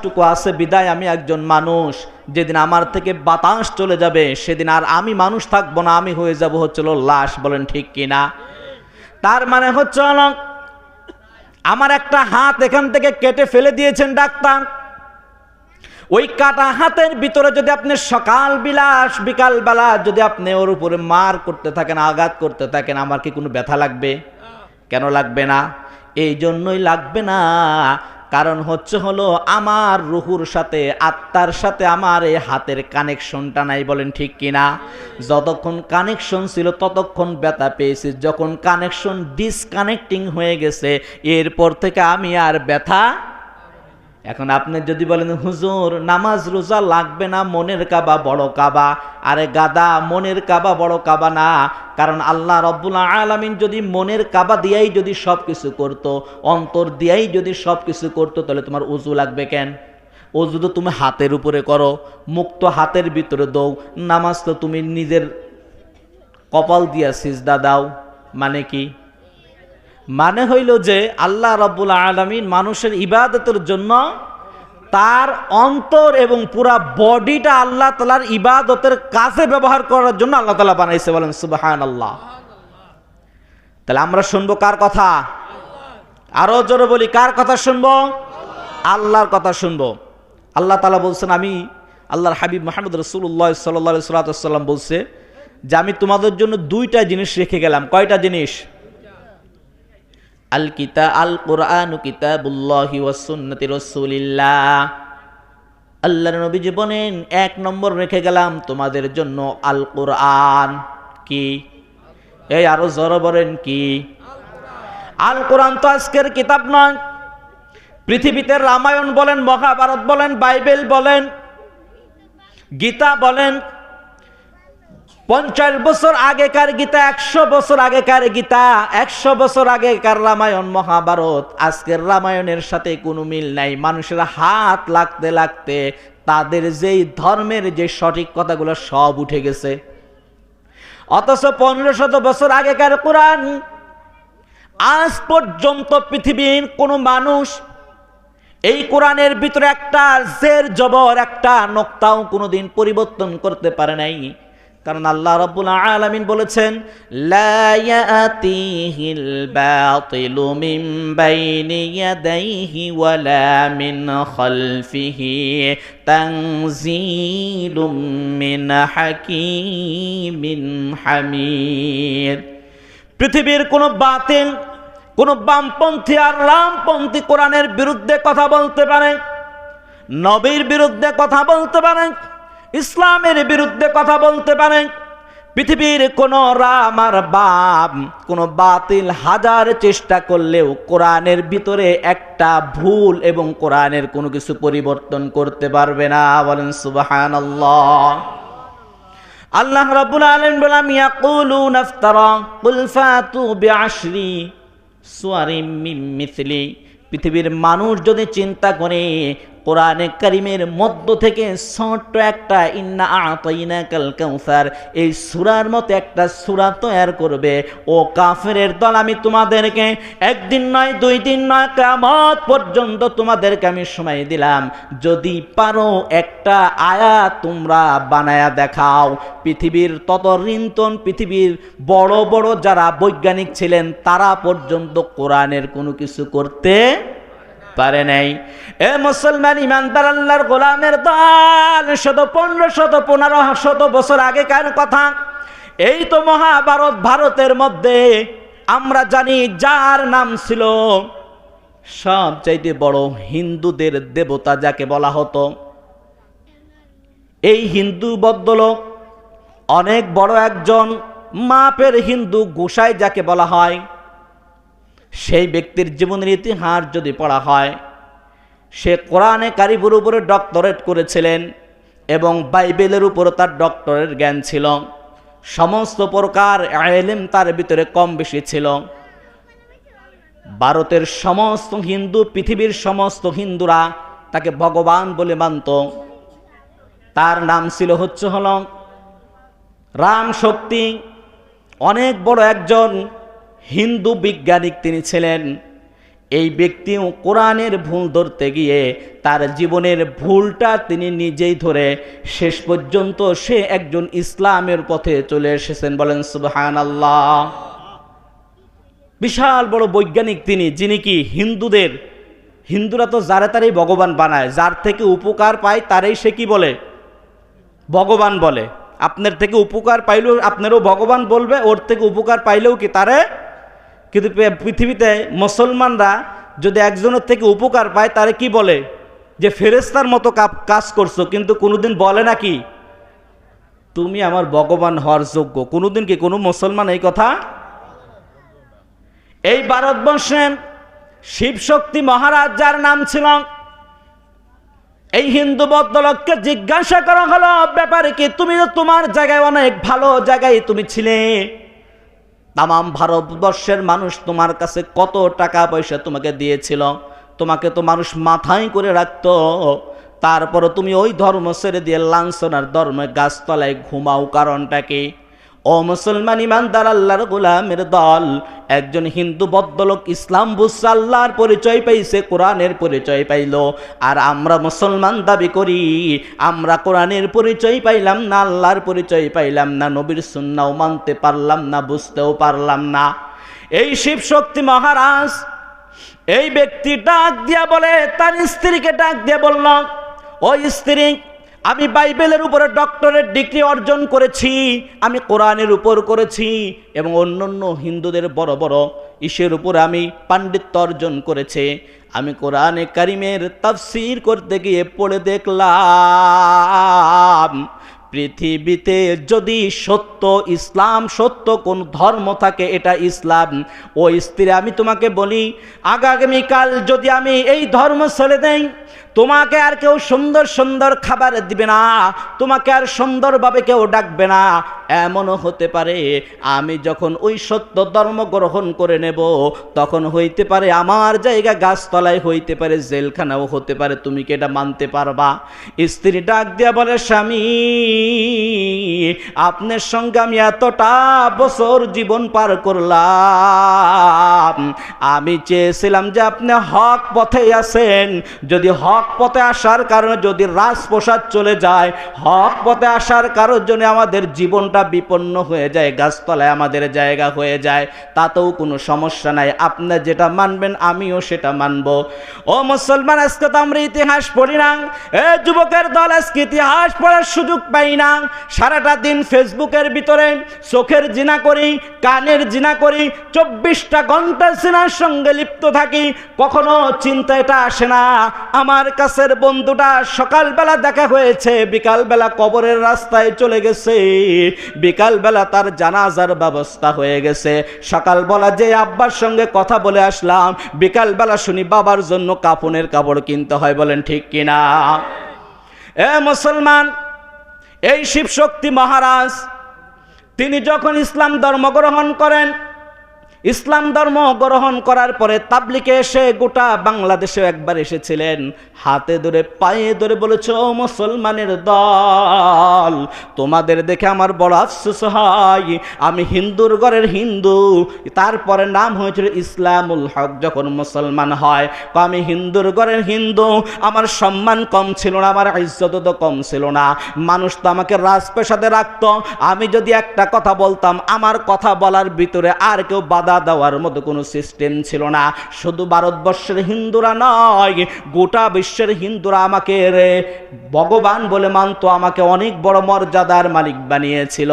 বাতাসটুকু আছে বিদায় আমি একজন মানুষ। যেদিন আমার থেকে বাতাস চলে যাবে সেদিন আর আমি মানুষ থাকবো না, আমি হয়ে যাব হচ্ছে লাশ। বলেন ঠিক কিনা? তার মানে হচ্ছে আমার একটা হাত এখান থেকে কেটে ফেলে দিয়েছেন ডাক্তার, ওই কাটা হাতের ভিতরে যদি আপনি বিকাল বেলা যদি আপনি ওর উপরে মার করতে থাকেন, আঘাত করতে থাকেন, আমার কি কোনো ব্যথা লাগবে? কেন লাগবে না? এই জন্যই লাগবে না, কারণ হচ্ছে আমার রুহুর সাথে, আত্মার সাথে আমার এই হাতের কানেকশনটা নাই। বলেন ঠিক কিনা? যতক্ষণ কানেকশন ছিল ততক্ষণ ব্যথা পেয়েছি, যখন কানেকশন ডিসকানেক্টিং হয়ে গেছে এরপর থেকে আমি আর ব্যথা। এখন আপনি যদি বলেন হুজুর নামাজ রোজা লাগবে না, মনের কাবা বড় কাবা। আরে গাদা, মনের কাবা বড় কাবা না, কারণ আল্লাহ রব্বুল আলামিন যদি মনের কাবা দিয়াই যদি সব কিছু করতো, অন্তর দিয়াই যদি সব কিছু করতো, তাহলে তোমার উজু লাগবে কেন? উজু তো তুমি হাতের উপরে করো, মুখ তো হাতের ভিতরে দাও, নামাজ তো তুমি নিজের কপাল দিয়া সিজদা দাও। মানে কি? মানে হইল যে আল্লাহ রাব্বুল আলামিন মানুষের ইবাদতের জন্য তার অন্তর এবং পুরা বডিটা আল্লাহ তাআলার ইবাদতের কাজে ব্যবহার করার জন্য আল্লাহ তাআলা বানাইছে। বলেন সুবহানাল্লাহ। তাহলে আমরা শুনবো কার কথা? আরো জোরে বলি, কার কথা শুনবো? আল্লাহর কথা শুনবো। আল্লাহ তাআলা বলছেন, আমি আল্লাহর হাবিব মুহাম্মদ রাসূলুল্লাহ সাল্লাল্লাহু আলাইহি ওয়াসাল্লাম বলছে যে আমি তোমাদের জন্য দুইটা জিনিস রেখে গেলাম। কয়টা জিনিস? আল কুরআনু কিতাবুল্লাহি ওয়াস সুন্নতি রাসূলিল্লাহ। আল্লাহর নবীজি বলেন এক নম্বর রেখে গেলাম তোমাদের জন্য আল কুরআন। কি? এই আরো জোরে বলেন কি? আল কোরআন তো আজকের কিতাব নয়। পৃথিবীতে রামায়ণ বলেন, মহাভারত বলেন, বাইবেল বলেন, গীতা বলেন, 50 বছর আগেকার গীতা, 100 বছর আগেকার গীতা, 100 বছর আগেকার রামায়ণ মহাভারত আজকের রামায়ণের সাথে কোনো মিল নাই। মানুষের হাত লাগতে লাগতে তাদের যেই ধর্মের যে সঠিক কথাগুলো সব উঠে গেছে। অথচ 1500 বছর আগেকার কোরআন আজ পর্যন্ত পৃথিবীর কোনো মানুষ এই কোরআনের ভিতরে একটা জের জবর, একটা নোক্তাও কোনোদিন পরিবর্তন করতে পারে নাই। কারণ আল্লাহ রাব্বুল আলামিন বলেছেন, লা ইয়াতিহিল বাতিলু মিন বাইনি ইয়াদাইহি ওয়ালা মিন খালফিহি তানজিলুম মিন হাকীমিন হামিদ। পৃথিবীর কোন বাতিল, কোন বামপন্থী আর রামপন্থী কোরআনের বিরুদ্ধে কথা বলতে পারে, নবীর বিরুদ্ধে কথা বলতে পারে, ইসলামের বিরুদ্ধে কথা বলতে পারে। পৃথিবীর কোন রাম আর বাম, কোন বাতিল হাজার চেষ্টা করলেও কোরআনের ভিতরে একটা ভুল এবং কোরআনের কোনো কিছু পরিবর্তন করতে পারবে না। বলেন সুবহানাল্লাহ। আল্লাহ রাব্বুল আলামিন বলেন, ইয়াকুলুনা ইফতারা কুল ফাতু বিআশরি সুওয়ারিম মিন মিথলি। পৃথিবীর মানুষ যদি চিন্তা করে কোরআনে কারিমের মধ্য থেকে ছোট্ট একটা ইন্না আতাইনাকাল কাউসার এই সূরার মতো একটা সূরা তৈরি করবে, ও কাফেরের দল, আমি তোমাদেরকে একদিন নয়, 2 দিন নয়, কিয়ামত পর্যন্ত তোমাদেরকে আমি সময় দিলাম। যদি পারো একটা আয়াত তোমরা বানায়া দেখাও। পৃথিবীর ততঋণতন পৃথিবীর বড় বড় যারা বৈজ্ঞানিক ছিলেন তারা পর্যন্ত কোরআনের কোনো কিছু করতে পারে নাই। এ মুসলমান ইমানদার আল্লাহর গোলামের দল, 1500-1500 বছর আগেকার কথা। এই তো মহাভারত, ভারতের মধ্যে আমরা জানি যার নাম ছিল সবচাইতে বড় হিন্দুদের দেবতা যাকে বলা হতো, এই হিন্দু ভদ্রলোক অনেক বড় একজন মাপের হিন্দু গোসাই যাকে বলা হয়, সেই ব্যক্তির জীবনের ইতিহাস যদি পড়া হয়, সে কোরআনে কারিমের উপরে ডক্টরেট করেছিলেন এবং বাইবেলের উপরে তার ডক্টরেট জ্ঞান ছিল। সমস্ত প্রকার ইলম তার ভিতরে কম বেশি ছিল। ভারতের সমস্ত হিন্দু, পৃথিবীর সমস্ত হিন্দুরা তাকে ভগবান বলে মানত। তার নাম ছিল রাম শক্তি। অনেক বড় একজন হিন্দু বিজ্ঞানিক তিনি ছিলেন। এই ব্যক্তিও কোরআনের ভুল ধরতে গিয়ে তার জীবনের ভুলটা তিনি নিজেই ধরে শেষ পর্যন্ত সে একজন ইসলামের পথে চলে এসেছেন। বলেন সুবহানাল্লাহ। বিশাল বড় বৈজ্ঞানিক তিনি, যিনি কি হিন্দুরা তো যারে তারই ভগবান বানায়, যার থেকে উপকার পায় তারই সে কি বলে? ভগবান বলে। আপনার থেকে উপকার পাইলেও আপনারও ভগবান বলবে, ওর থেকে উপকার পাইলেও কি তারে। কিন্তু পৃথিবীতে মুসলমানরা যদি একজনের থেকে উপকার পায় তারে কি বলে? যে ফেরেশতার মতো কাজ করছো, কিন্তু কোনোদিন বলে না কি তুমি আমার ভগবান হওয়ার যোগ্য। কোনোদিন কি কোনো মুসলমান এই কথা? এই ভারতবর্ষের শিবশক্তি মহারাজ, যার নাম ছিল, এই হিন্দু ভদ্রলোককে জিজ্ঞাসা করা হলো ব্যাপারে কি, তুমি তো তোমার জায়গায় অনেক ভালো জায়গায় তুমি ছিলে, তামাম ভারতবর্ষের মানুষ তোমার কাছে কত টাকা পয়সা তোমাকে দিয়েছিল, তোমাকে তো মানুষ মাথায় করে রাখতো, তারপরে তুমি ওই ধর্ম ছেড়ে দিয়ে লাঞ্ছনার ধর্মে গাছতলায় ঘুমাও, কারণটা কি? ও মুসলমান ইমানদার আল্লাহর গোলামের দল, একজন হিন্দু ভদ্রলোক ইসলাম বুঝছে, আল্লাহর পরিচয় পাইছে, কোরআনের পরিচয় পাইল, আর আমরা মুসলমান দাবি করি আমরা কোরআনের পরিচয় পাইলাম না, আল্লাহর পরিচয় পাইলাম না, নবীর সুন্নাহও মানতে পারলাম না, বুঝতেও পারলাম না। এই শিবশক্তি মহারাজ এই ব্যক্তি ডাক দিয়া বলে, তার স্ত্রীকে ডাক দিয়া বলল, ওই স্ত্রী, আমি বাইবেলের উপরে ডক্টরেট ডিগ্রি অর্জন করেছি, আমি কোরআনের উপর করেছি, এবং অন্যান্য হিন্দুদের বড় বড় ইসের উপর আমি পাণ্ডিত্য অর্জন করেছি। আমি কোরআনে কারিমের তাফসীর করতে গিয়ে পড়ে দেখলাম পৃথিবীতে যদি সত্য ইসলাম, সত্য কোন ধর্ম থাকে এটা ইসলাম। ও স্ত্রী, আমি তোমাকে বলি, আগামীকাল যদি আমি এই ধর্ম ছেড়ে দেই, তোমাকে আর কেউ সুন্দর সুন্দর খাবার দিবে না, তোমাকে আর সুন্দরভাবে কেউ ডাকবে না। এমনও হতে পারে আমি যখন ওই সত্য ধর্ম গ্রহণ করে নেব, তখন হইতে পারে আমার জায়গা গাছতলায়, হইতে পারে জেলখানাও হতে পারে। তুমি কি এটা মানতে পারবা? স্ত্রী ডাক দিয়া বলে, স্বামী, আপনার সঙ্গে আমি এতটা বছর জীবন পার করলাম, আমি চেয়েছিলাম যে আপনি হক পথে আছেন, যদি হক পথে আসার কারণে যদি রাজপ্রসাদ চলে যায়, হক পথে আসার কারণে আমাদের জীবনটা বিপন্ন হয়ে যায়, গাছতলায় আমাদের জায়গা হয়ে যায়, তাতেও কোনো সমস্যা নাই, আপনি যেটা মানবেন আমিও সেটা মানব। ও মুসলমান, আজকে তো আমরা ইতিহাস পড়ি না, এ যুবকের দল আজকে ইতিহাস পড়ার সুযোগ পাই না, সারাটা দিন ফেসবুকের ভিতরে চোখের জিনা করি, কানের জিনা করি, 24টা ঘন্টা জিনার সঙ্গে লিপ্ত থাকি, কখনো চিন্তা এটা আসে না আমার কাছের বন্ধুটা সকালবেলা দেখা হয়েছে, বিকালবেলা কবরের রাস্তায় চলে গেছে, বিকালবেলা তার জানাজার ব্যবস্থা হয়ে গেছে, সকালবেলা যে আব্বার সঙ্গে কথা বলে আসলাম, বিকালবেলা শুনি বাবার জন্য কাফনের কাপড় কিনতে হয়। বলেন ঠিক কিনা? এ মুসলমান, এই শিবশক্তি মহারাজ তিনি যখন ইসলাম ধর্ম গ্রহণ করেন, ইসলাম ধর্ম গ্রহণ করার পরে তাবলিগে এসে গোটা বাংলাদেশে একবার এসেছিলেন, হাতে ধরে পায়ে ধরে বলেছে, ও মুসলমানের দল, তোমাদের দেখে আমার বড় আফসোস হয়, আমি হিন্দুর ঘরের হিন্দু, তারপরে নাম হয়েছিল ইসলামুল হক, যখন মুসলমান হয়, আমি হিন্দুর ঘরের হিন্দু, আমার সম্মান কম ছিল না, আমার ইজ্জত তো কম ছিল না, মানুষ তো আমাকে রাজপ্রাসাদে রাখতো, আমি যদি একটা কথা বলতাম আমার কথা বলার ভিতরে আর কেউ বাধা দেওয়ার মতো কোনো সিস্টেম ছিল না। শুধু ভারতবর্ষের হিন্দুরা নয়, গোটা বিশ্বের হিন্দুরা আমাকে ভগবান বলে মানতো, আমাকে অনেক বড় মর্যাদার মালিক বানিয়েছিল।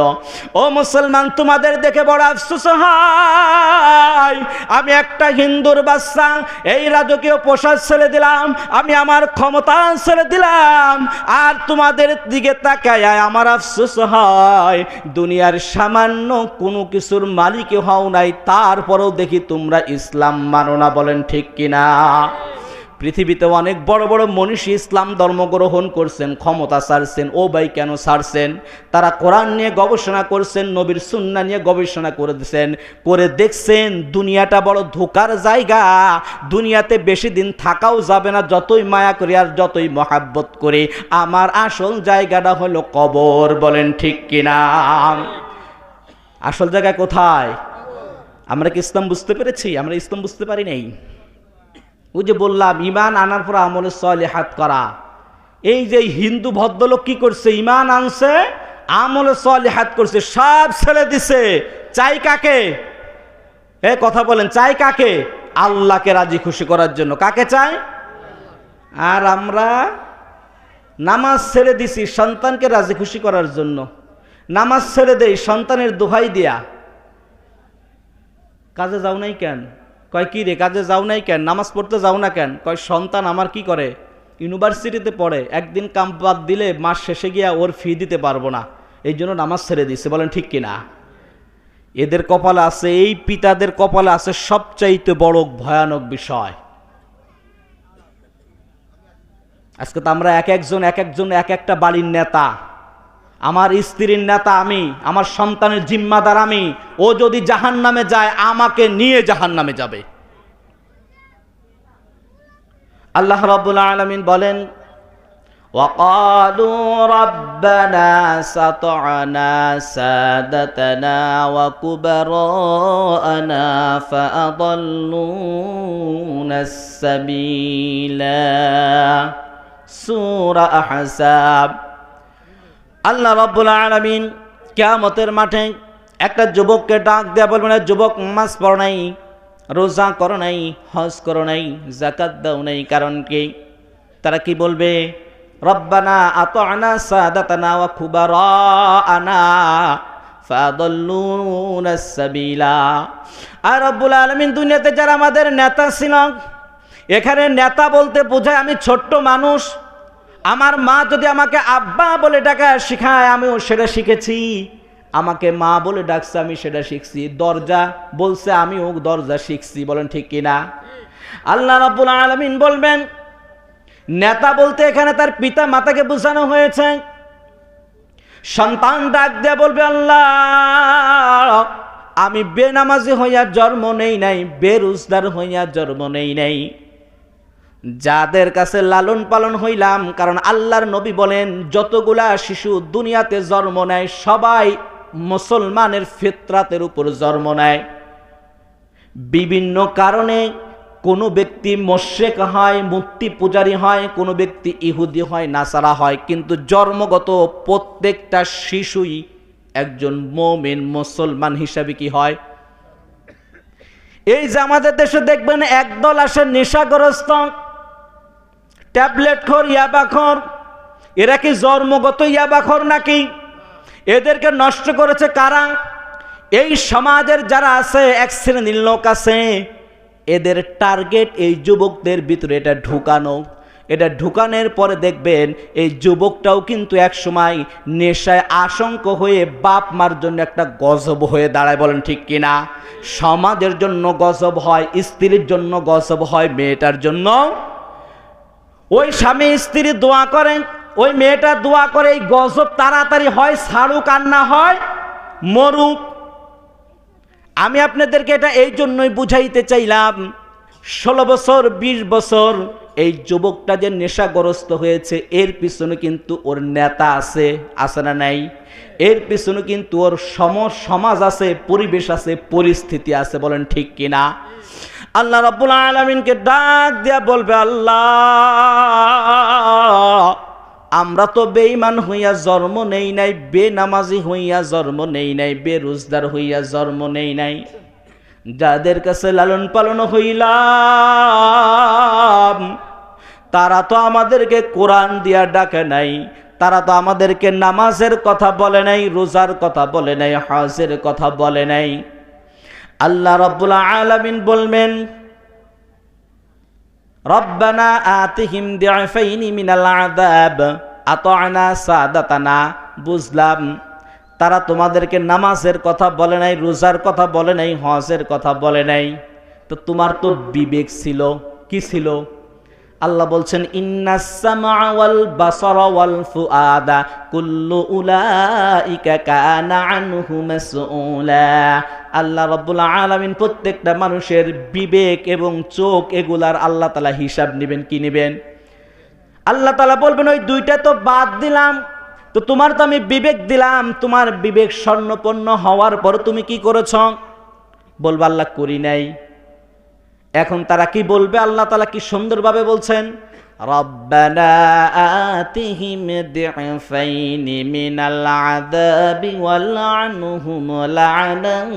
ও মুসলমান, তোমাদের দেখে বড় আফসোস হয়, আমি একটা হিন্দুর বাচ্চা, এই রাজকীয় পোশাক ছেড়ে দিলাম, আমি আমার ক্ষমতা ছেড়ে দিলাম, আর তোমাদের দিকে তাকায় আমার আফসোস হয়, দুনিয়ার সামান্য কোনো কিছুর মালিক হও নাই, তারপরেও দেখি তোমরা ইসলাম মানো না। বলেন ঠিক কিনা? পৃথিবীতে অনেক বড় বড় মনীষী ইসলাম ধর্ম গ্রহণ করছেন, ক্ষমতা ছাড়ছেন। ও ভাই, কেন ছাড়ছেন? তারা কোরআন নিয়ে গবেষণা করছেন, নবীর সুন্নাহ নিয়ে গবেষণা করে দিয়েছেন, করে দেখছেন দুনিয়াটা বড় ধোঁকার জায়গা, দুনিয়াতে বেশি দিন থাকাও যাবে না, যতই মায়া করি আর যতই মহাব্বত করি, আমার আসল জায়গাটা হলো কবর। বলেন ঠিক কিনা? আসল জায়গা কোথায়? আমরা কি ইসলাম বুঝতে পেরেছি? আমরা ইসলাম বুঝতে পারি নাই। ওই যে বললাম ঈমান আনার পর আমলে সালিহাত করা। এই যে হিন্দু ভদ্রলোক কি করছে, ঈমান আনছে, আমলে সালিহাত করছে, সব ছেড়ে দিছে, চাই কাকে? কথা বলেন, চাই কাকে? আল্লাহকে রাজি খুশি করার জন্য। কাকে চাই? আর আমরা নামাজ ছেড়ে দিছি সন্তানকে রাজি খুশি করার জন্য। নামাজ ছেড়ে দেই সন্তানের দোহাই দিয়া। কাজে যাও নাই কেন? কয় কি রে, কাজে যাও নাই কেন, নামাজ পড়তে যাও না কেন? কয় সন্তান আমার কি করে, ইউনিভার্সিটিতে পড়ে, একদিন কাম বাদ দিলে মাস শেষে গিয়া ওর ফি দিতে পারবো না, এই জন্য নামাজ ছেড়ে দিচ্ছে। বলেন ঠিক কিনা? এদের কপালে আছে, এই পিতাদের কপালে আছে সবচাইতে বড় ভয়ানক বিষয়। আজকে তো আমরা এক একজন এক একটা বাড়ির নেতা। আমার স্ত্রীর নেতা আমি, আমার সন্তানের জিম্মাদার আমি। ও যদি জাহান্নামে যায় আমাকে নিয়ে জাহান্নামে যাবে। আল্লাহ রাব্বুল আলামিন বলেন, ওয়াকালু রাব্বানা সাতআনা সাদাতানা ওয়া কুবারানা ফাআদাল্লুনাস সাবিলা। সূরা আহজাব। আল্লাহ রাব্বুল আলামিন কিয়ামতের মাঠে একটা যুবককে ডাক দেয়া বলবেন, যুবক নামাজ পড়ো নাই, রোজা করো নাই, হজ করো নাই, যাকাত দাও নাই, কারণ কি? তারা কি বলবে? রব্বানা আতা'না সাদাতানা ওয়া কুবারানা ফাদাল্লুনাস সাবিলা। আর রব্বুল আলামিন দুনিয়াতে যারা আমাদের নেতা ছিল, এখানে নেতা বলতে বোঝায় আমি ছোট্ট মানুষ। আমার মা যদি আমাকে আব্বা বলে ডাকা শিখায়, আমিও সেটা শিখেছি। আমাকে মা বলে ডাকছে, আমি সেটা শিখছি। দরজা বলছে, আমিও দরজা শিখছি। বলেন ঠিক কিনা? আল্লাহ রাব্বুল আলামিন বলবেন, নেতা বলতে এখানে তার পিতা মাতাকে বোঝানো হয়েছে। সন্তান ডাক দিয়ে বলবে, আল্লাহ আমি বেনামাজি হইয়া জন্ম নেই নাই, বেরোজগার হইয়া জন্ম নেই নাই, যাদের কাছে লালন পালন হইলাম। কারণ আল্লাহর নবী বলেন, যতগুলা শিশু দুনিয়াতে জন্ম নেয় সবাই মুসলমানের ফিতরাতের উপর জন্ম নেয়। বিভিন্ন কারণে কোনো ব্যক্তি মুশরিক হয়, মূর্তি পূজারী হয়, কোনো ব্যক্তি ইহুদি হয়, নাসারা হয়, কিন্তু জন্মগত প্রত্যেকটা শিশুই একজন মুমিন মুসলমান হিসাবে কি হয়? এই যে আমাদের দেশে দেখবেন একদল আসে নেশাগ্রস্ত, ট্যাবলেটখোর, ইয়াবাখোর। এরা কি জন্মগত ইয়াবাখোর নাকি? এদেরকে নষ্ট করেছে কারা? এই সমাজের যারা আছে, এক শ্রেণীর লোক আছে, এদের টার্গেট এই যুবকদের ভিতরে এটা ঢুকানো। এটা ঢুকানোর পরে দেখবেন এই যুবকটাও কিন্তু এক সময় নেশায় আশঙ্ক হয়ে বাপ মার জন্য একটা গজব হয়ে দাঁড়ায়। বলেন ঠিক কিনা? সমাজের জন্য গজব হয়, স্ত্রীর জন্য গজব হয়, মেয়েটার জন্য। ওই স্বামী স্ত্রী দোয়া করেন, ওই মেয়েটা দোয়া করে এই গজব তাড়াতাড়ি হয়, ছাড়ুক আর না হয় মরুক। আমি আপনাদেরকে এটা এই জন্যই বুঝাইতে চাইলাম, 16 বছর 20 বছর এই যুবকটা যে নেশাগ্রস্ত হয়েছে, এর পিছনে কিন্তু ওর নেতা আছে, আছে না নাই? এর পিছনে কিন্তু ওর সমাজ আছে, পরিবেশ আছে, পরিস্থিতি আছে। বলেন ঠিক কিনা? আল্লাহ রাব্বুল আলামিনকে ডাক দিয়া বলবে, আল্লাহ আমরা তো বেঈমান হইয়া জন্ম নেই নাই, বেনামাজি হইয়া জন্ম নেই নাই, বেরোজগার হইয়া জন্ম নেই নাই, যাদের কাছে লালন পালন হইলাম তারা তো আমাদেরকে কোরআন দিয়া ডাকে নাই, তারা তো আমাদেরকে নামাজের কথা বলে নাই, রোজার কথা বলে নাই, হজের কথা বলে নাই। আল্লাহ রাব্বুল আলামিন বলবেন, রব্বানা আতিহিম দিআফাইনি মিনাল আযাব আতা'না সাদাতানা। বুঝলাম তারা তোমাদেরকে নামাজের কথা বলে নাই, রোজার কথা বলে নাই, হজের কথা বলে নাই, তো তোমার তো বিবেক ছিল। কি ছিল? আল্লাহ বলছেন, ইন্নাস সামআ ওয়াল বাসারা ওয়াল ফুআদা কুল্লু উলাইকা কানা আনহু মাসউলা। আল্লাহ রাব্বুল আলামিন প্রত্যেকটা মানুষের বিবেক এবং চোখ, এগুলার আল্লাহ তাআলা হিসাব নেবেন। কি নেবেন? আল্লাহ তাআলা বলবেন, ওই দুইটা তো বাদ দিলাম, তো তোমার তো আমি বিবেক দিলাম, তোমার বিবেক স্বর্ণপন্ন হওয়ার পর তুমি কি করেছ? বলবা, আল্লাহ করি নাই। এখন তারা কি বলবে? আল্লাহ তাআলা কি সুন্দরভাবে বলছেন, রব্বানা আতিহিম দি'ফাইনি মিনাল আযাবি ওয়ালআনহুম লা'নান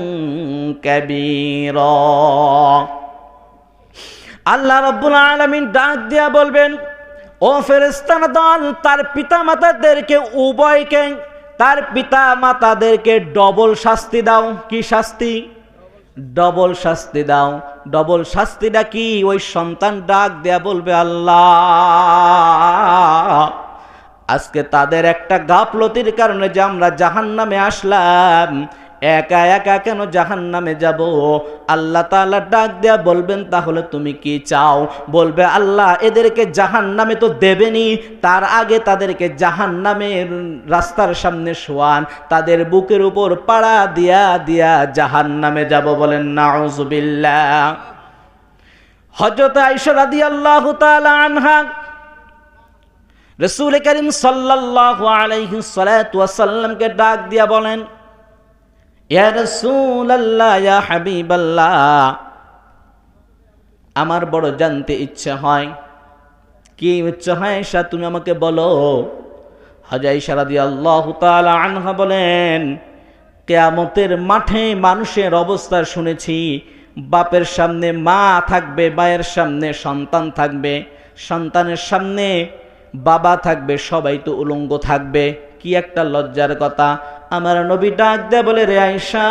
কাবীরা। আল্লাহ রাব্বুল আলামিন ডাক দিয়া বলবেন, ও ফেরেশতার দল, তার পিতামাতাদেরকে উভয়কে, তার পিতামাতাদেরকে ডবল শাস্তি দাও। কি শাস্তি? ডবল শাস্তি দাও। ডবল শাস্তিটা কি? ওই সন্তান ডাক দেয়া বলবে, আল্লাহ, আজকে তাদের একটা গাফলতির কারণে যে আমরা জাহান্নামে আসলাম, একা একা কেন জাহান্নামে যাব? আল্লাহ তাআলা ডাক দেয়া বলবেন, তাহলে তুমি কি চাও? বলবে, আল্লাহ, এদেরকে জাহান্নামে তো দেবেনি, তার আগে তাদেরকে জাহান্নামের রাস্তার সামনে শোয়ান, তাদের বুকের উপর পাড়া দিয়া দিয়া জাহান্নামে যাব। বলেন নাউযুবিল্লাহ। হযরত আয়েশা রাদিয়াল্লাহু তাআলা আনহা রাসূল করিম সাল্লাল্লাহু আলাইহি ওয়াসাল্লামকে ডাক দিয়া বলেন, ইয়া রাসূলাল্লাহ, ইয়া হাবিবাল্লাহ, আমার বড় জানতে ইচ্ছা হয়। কি ইচ্ছা হয় আয়েশা? তুমি আমাকে বলো। হযরত আয়েশা রাদিয়াল্লাহু তাআলা আনহা বলেন, কিয়ামতের মাঠে মানুষের অবস্থা শুনেছি, বাপের সামনে মা থাকবে, মায়ের সামনে সন্তান থাকবে, সন্তানের সামনে বাবা থাকবে, সবাই তো উলঙ্গ থাকবে। কি একটা লজ্জার কথা। আমার নবী ডাক দেয়া বলে, রে আয়েশা,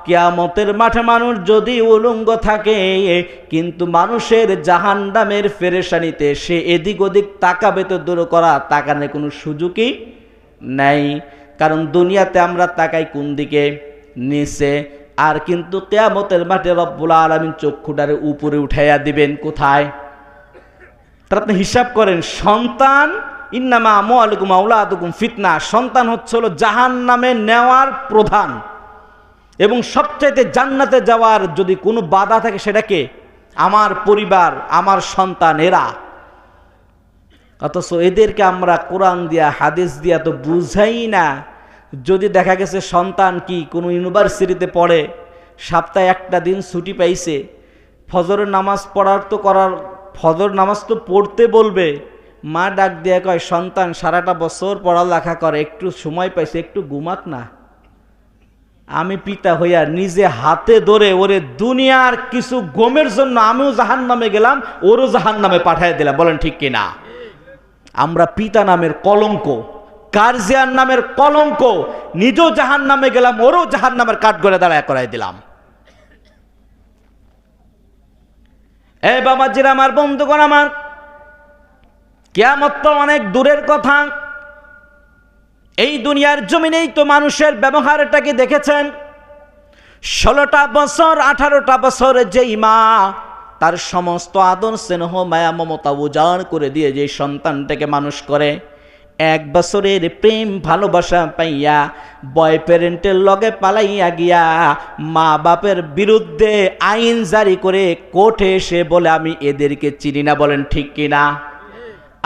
কিয়ামতের মাঠে মানুষ যদি উলঙ্গ থাকে, কিন্তু মানুষের জাহান্নামের পেরেশানিতে সে এদিক ওদিক তাকাবে তো দূর করা, তাকানোর কোনো সুযোগই নাই। কারণ দুনিয়াতে আমরা তাকাই কোন দিকে? নিচে। আর কিন্তু কিয়ামতের মাঠে রব্বুল আলামিন চক্ষুটারে উপরে উঠাইয়া দিবেন। কোথায়? তারা আপনি হিসাব করেন, সন্তান, ইন্নামা আমওয়ালুকুম আওলাদুকুম ফিতনা, সন্তান হচ্ছে হলো জাহান্নামে নেওয়ার প্রধান। এবং সবচাইতে জান্নাতে যাওয়ার যদি কোনো বাধা থাকে, সেটা কে? আমার পরিবার, আমার সন্তান, এরা। অথচ এদেরকে আমরা কোরআন দিয়া হাদিস দিয়া তো বুঝাই না। যদি দেখা গেছে সন্তান কি কোনো ইউনিভার্সিটিতে পড়ে, সপ্তাহে একটা দিন ছুটি পাইছে, ফজরের নামাজ পড়ার তো করার, ফজর নামাজ তো পড়তে বলবে, মা ডাক দিয়ে কয়, সন্তান সারাটা বছর পড়ালেখা করে, একটু সময় পাইছে, একটু ঘুমাক না। আমি পিতা হইয়া নিজে হাতে ধরে ওরে দুনিয়ার কিছু গমের জন্য আমিও জাহান্নামে গেলাম, ওরও জাহান্নামে পাঠায় দিলাম। বলেন ঠিক কিনা? আমরা পিতা নামের কলঙ্ক, গার্জিয়ান নামের কলঙ্ক, নিজেও জাহান্নামে গেলাম, ওরও জাহান্নামের কাঠগড়ে দাঁড়ায় করাই দিলাম। এই বাবাজিরা, আমার বন্ধুগণ আমার, কিয়ামত তো অনেক দূরের কথা। এই দুনিয়ার জমিনেই তো মানুষের ব্যবহারটাকে দেখেছেন। 16টা বছর 18টা বছর যেই মা তার সমস্ত আদর স্নেহ মায়া মমতা উজাড় করে দিয়ে যে সন্তানটাকে মানুষ করে, 1 বছরের প্রেম ভালোবাসা পাইয়া বয়ফ্রেন্ডের লগে পালাইয়া গিয়া মা বাপের বিরুদ্ধে আইন জারি করে কোর্টে এসে বলে, আমি এদেরকে চিনি না। বলেন ঠিক কিনা?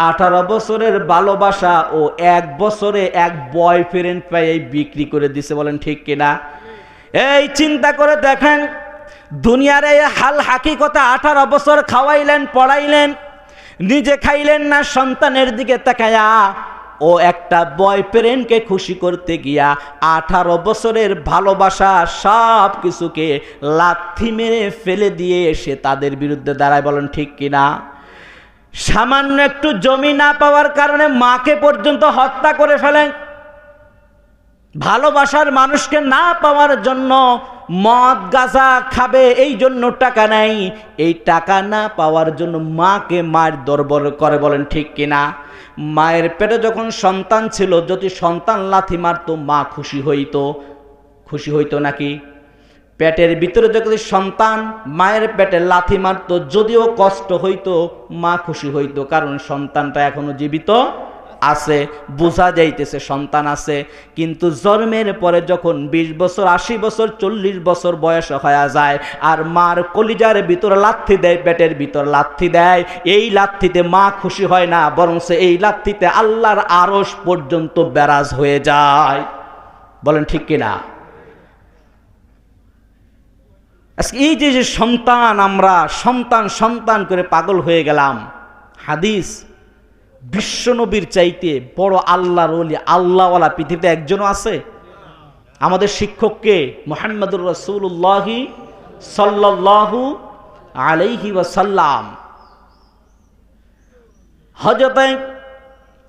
18 বছরের ভালোবাসা ও 1 বছরে 1 বয়ফ্রেন্ড পাই বিক্রি করে দিছে। বলেন ঠিক কিনা? এই চিন্তা করে দেখেন, দুনিয়ার এই হাল হাকিকতা। 18 বছর খাওয়াইলেন, পড়াইলেন, নিজে খাইলেন না, সন্তানের দিকে তাকায়া ও একটা বয়ফ্রেন্ডকে খুশি করতে গিয়া 18 বছরের ভালোবাসা সব কিছুকে লাথি মেরে ফেলে দিয়ে এসে তাদের বিরুদ্ধে দাঁড়ায়। বলেন ঠিক কিনা? সামান্য একটু জমি না পাওয়ার কারণে মাকে পর্যন্ত হত্যা করে ফেলেন। ভালোবাসার মানুষকে না পাওয়ার জন্য মদ গাঁজা খাবে, এই জন্য টাকা নাই, এই টাকা না পাওয়ার জন্য মাকে মায়ের দরবার করে। বলেন ঠিক কিনা? মায়ের পেটে যখন সন্তান ছিল, যদি সন্তান লাথি মারতো মা খুশি হইতো? খুশি হইতো নাকি? পেটের ভিতরে যদি সন্তান মায়ের পেটে লাথি মারতো, যদিও কষ্ট হইতো, মা খুশি হইতো, কারণ সন্তানটা এখনো জীবিত আছে, বোঝা যাইতেছে সন্তান আছে। কিন্তু জন্মের পরে যখন 20 বছর 80 বছর 40 বছর বয়স হয়ে যায়, আর মার কলিজার ভিতর লাথি দেয়, পেটের ভিতর লাথি দেয়, এই লাথিতে মা খুশি হয় না, বরং এই লাথিতে আল্লাহর আরশ পর্যন্ত বেরাজ হয়ে যায়। বলেন ঠিক কিনা? আজকে এই যে সন্তান, আমরা সন্তান সন্তান করে পাগল হয়ে গেলাম। হাদিস, বিশ্বনবীর চাইতে বড় আল্লাহর ওলি, আল্লাহওয়ালা পৃথিবীতে একজনও আছে? আমাদের শিক্ষককে মুহাম্মদুর রাসূলুল্লাহ সাল্লাল্লাহু আলাইহি ওয়াসাল্লাম, হযরত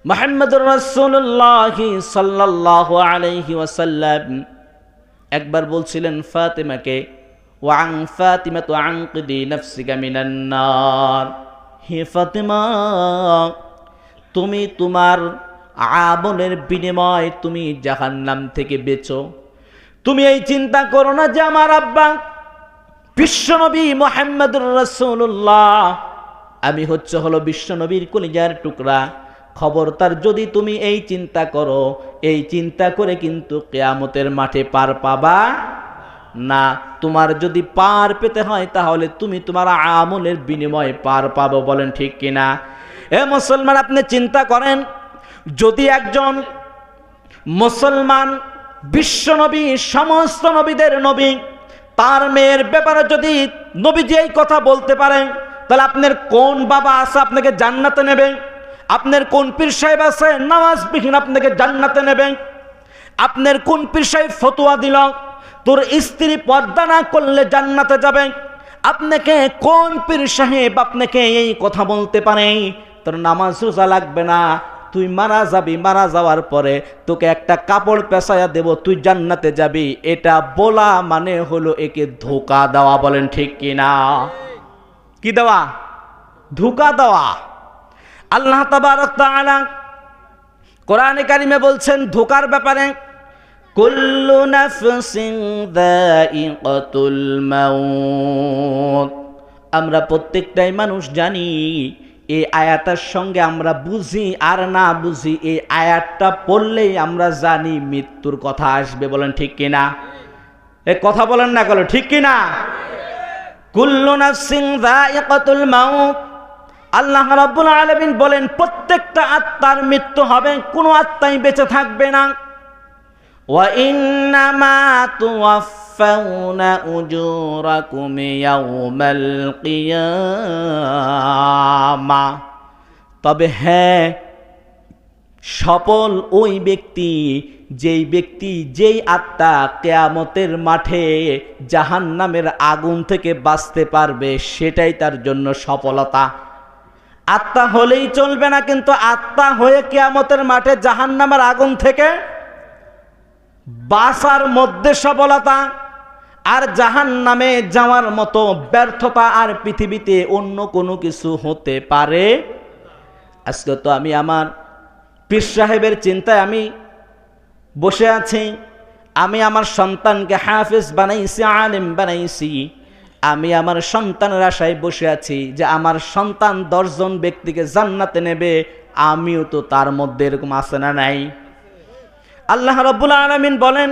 মুহাম্মদুর রাসূলুল্লাহ সাল্লাল্লাহু আলাইহি ওয়াসাল্লাম একবার বলছিলেন ফাতিমাকে, ওয়াং ফাতিমাতু আনকিদি নাফসিকা মিনান নার, হে ফাতিমা, তুমি তোমার আমলের বিনিময় তুমি জাহান্নাম থেকে বেচো। তুমি এই চিন্তা করো না যে আমার আব্বা বিশ্বনবী মুহাম্মদুর রাসূলুল্লাহ, আমি হলো বিশ্বনবীর কলিজার টুকরা। খবরদার, যদি তুমি এই চিন্তা করো, এই চিন্তা করে কিন্তু কিয়ামতের মাঠে পার পাবা না। তোমার যদি পার পেতে হয় তাহলে তুমি তোমার আমলের বিনিময়ে পার পাবো। বলেন ঠিক কিনা? এ মুসলমান, আপনি চিন্তা করেন, যদি একজন মুসলমান বিশ্বনবী, সমস্ত নবীদের নবী, তার মেয়ের ব্যাপারে যদি নবীজি এই কথা বলতে পারেন, তাহলে আপনার কোন বাবা আছে আপনাকে জান্নাতে নেবে? আপনার কোন পীর সাহেব আছে নামাজবিহীন আপনাকে জান্নাতে নেবে? আপনার কোন পীর সাহেব ফতোয়া দিল তোর স্ত্রী পর্দা না করলে জান্নাতে যাবে? আপনাকে কোন পীর সাহেব আপনাকে এই কথা বলতে পারে তোর নামাজ রোজা লাগবে না, তুই মারা যাবি, মারা যাওয়ার পরে তোকে একটা কাপড় পেঁচায়া দেব, তুই জান্নাতে যাবি? এটা বলা মানে হলো একে ধোঁকা দেওয়া। বলেন ঠিক কিনা? কি দেওয়া? ধোঁকা দেওয়া। আল্লাহ তাবারক তাআলা কোরআনে কারিমে বলছেন ধোঁকার ব্যাপারে, কুল্লু নাফসিন যায়িকাতুল মাউত। আমরা প্রত্যেকটাই মানুষ জানি, এই আয়াতের সঙ্গে আমরা বুঝি আর না বুঝি, এই আয়াতটা পড়লেই আমরা জানি মৃত্যুর কথা আসবে। বলেন ঠিক কিনা? এ কথা বলেন না, বলো ঠিক কিনা? কুল্লু নাফসিন যায়িকাতুল মাউত। আল্লাহ রাব্বুল আলামিন বলেন প্রত্যেকটা আত্মার মৃত্যু হবে, কোনো আত্মাই বেঁচে থাকবে না। ওয়া ইন্নামা তুওয়াফাউনা উজুরাকুম ইয়াউমাল কিয়ামা। তবে হ্যাঁ, সফল ওই ব্যক্তি, যেই আত্মা কিয়ামতের মাঠে জাহান্নামের আগুন থেকে বাঁচতে পারবে, সেটাই তার জন্য সফলতা। আত্মা হলেই চলবে না, কিন্তু আত্মা হয়ে কিয়ামতের মাঠে জাহান্নামের আগুন থেকে বাঁচার মধ্যে সফলতা। আর জাহান্নামে যাওয়ার মতো ব্যর্থতা আর পৃথিবীতে অন্য কোনো কিছু হতে পারে? আজকে তো আমি আমার পীর সাহেবের চিন্তায় আমি বসে আছি, আমি আমার সন্তানকে হাফেজ বানাইছি, আলেম বানাইছি, আমি আমার সন্তানের আশায় বসে আছি যে আমার সন্তান 10 জন ব্যক্তিকে জান্নাতে নেবে। আমিও তো তার মধ্যে এরকম আছে না নাই? আল্লাহ রাব্বুল আলামিন বলেন,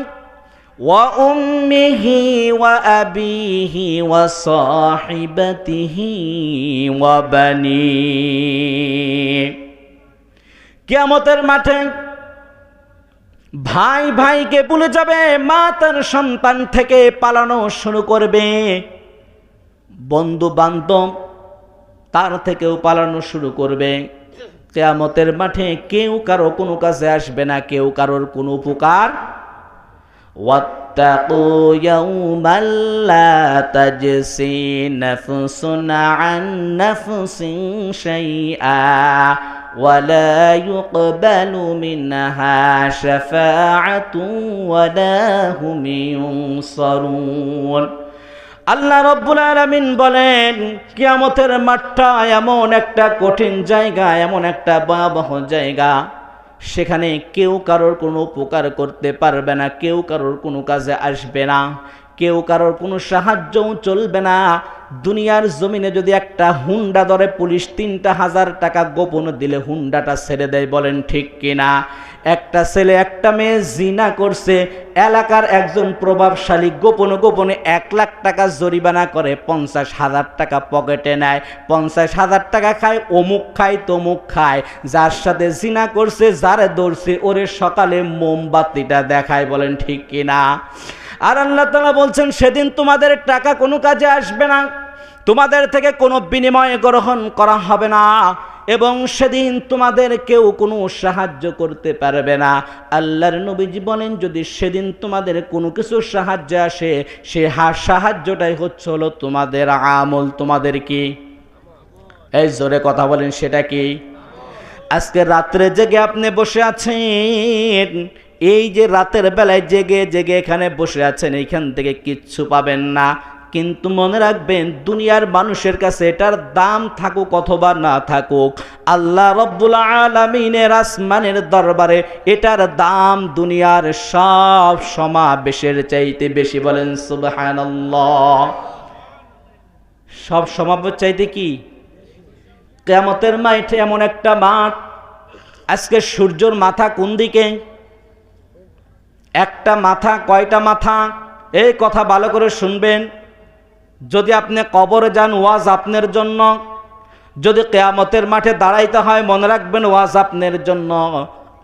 ওয়া উম্মিহি ওয়া আবিহি ওয়া সাহিবাতিহি ওয়া বানি। কিয়ামতের মাঠে ভাই ভাইকে ভুলে যাবে, মা তার সন্তান থেকে পালানো শুরু করবে, বন্ধু বান্ধব তার থেকেও পালানো শুরু করবে। কিয়ামতের মাঠে কেউ কারো কোনো কাজে আসবে না, কেউ কারোর কোনো উপকার। ওয়াত্তাকু ইয়াউমান লা তাজসি নাফসুন আন নাফসিন শাইআ ওয়ালা ইউকবালু মিনহা শাফাআতুন ওয়ালা হুম ইউনসারুন। আল্লাহ রাব্বুল আলামিন বলেন কিয়ামতের মাঠটা এমন একটা কঠিন জায়গা, এমন একটা ভয়াবহ জায়গা, সেখানে কেউ কারোর কোনো উপকার করতে পারবে না, কেউ কারোর কোনো কাজে আসবে না, কেউ কারোর কোনো সাহায্যও চলবে না। দুনিয়ার জমিনে যদি একটা হুন্ডা ধরে পুলিশ 3,000 টাকা গোপন দিলে হুন্ডাটা ছেড়ে দেয়। বলেন ঠিক কিনা? একটা ছেলে একটা মেয়ে জিনা করছে, এলাকার একজন প্রভাবশালী গোপনে গোপনে 1 লাখ টাকা জরিমানা করে 50,000 টাকা পকেটে নেয়, 50,000 টাকা খায়, অমুক খায় তমুক খায়। যার সাথে জিনা করছে, যারে ধরছে, ওরে সকালে মোমবাতিটা দেখায়। বলেন ঠিক কিনা? আর আল্লাহ তাআলা বলছেন সেদিন তোমাদের টাকা কোনো কাজে আসবে না, তোমাদের থেকে কোনো বিনিময় গ্রহণ করা হবে না, এবং সেদিন তোমাদের কেউ কোনো সাহায্য করতে পারবে না। আল্লাহর নবীজি বলেন যদি সেদিন তোমাদের কোনো কিছু সাহায্য আসে, সে সাহায্যটাই হলো তোমাদের আমল। তোমাদের কি? এই জোরে কথা বলেন, সেটা কি? আজকে রাত্রে জেগে আপনি বসে আছেন, এই যে রাতের বেলায় জেগে জেগে এখানে বসে আছেন, এইখান থেকে কিচ্ছু পাবেন না। কিন্তু মনে রাখবেন দুনিয়ার মানুষের কাছে এটার দাম থাকুক অথবা না থাকুক, আল্লাহ রব্বুল আলামিনের আসমানের দরবারে এটার দাম দুনিয়ার সব সমাবেশের চাইতে বেশি। বলেন সুবহানাল্লাহ। সব সমাবেশ চাইতে কি? কিয়ামতের মাঠে এমন একটা মাঠ, আজকে সূর্যের মাথা কোন দিকে? একটা মাথা। কয়টা মাথা? এই কথা ভালো করে শুনবেন। যদি আপনি কবরে যান, ওয়াজ আপনার জন্য। যদি কিয়ামতের মাঠে দাঁড়াইতে হয়, মনে রাখবেন ওয়াজ আপনার জন্য।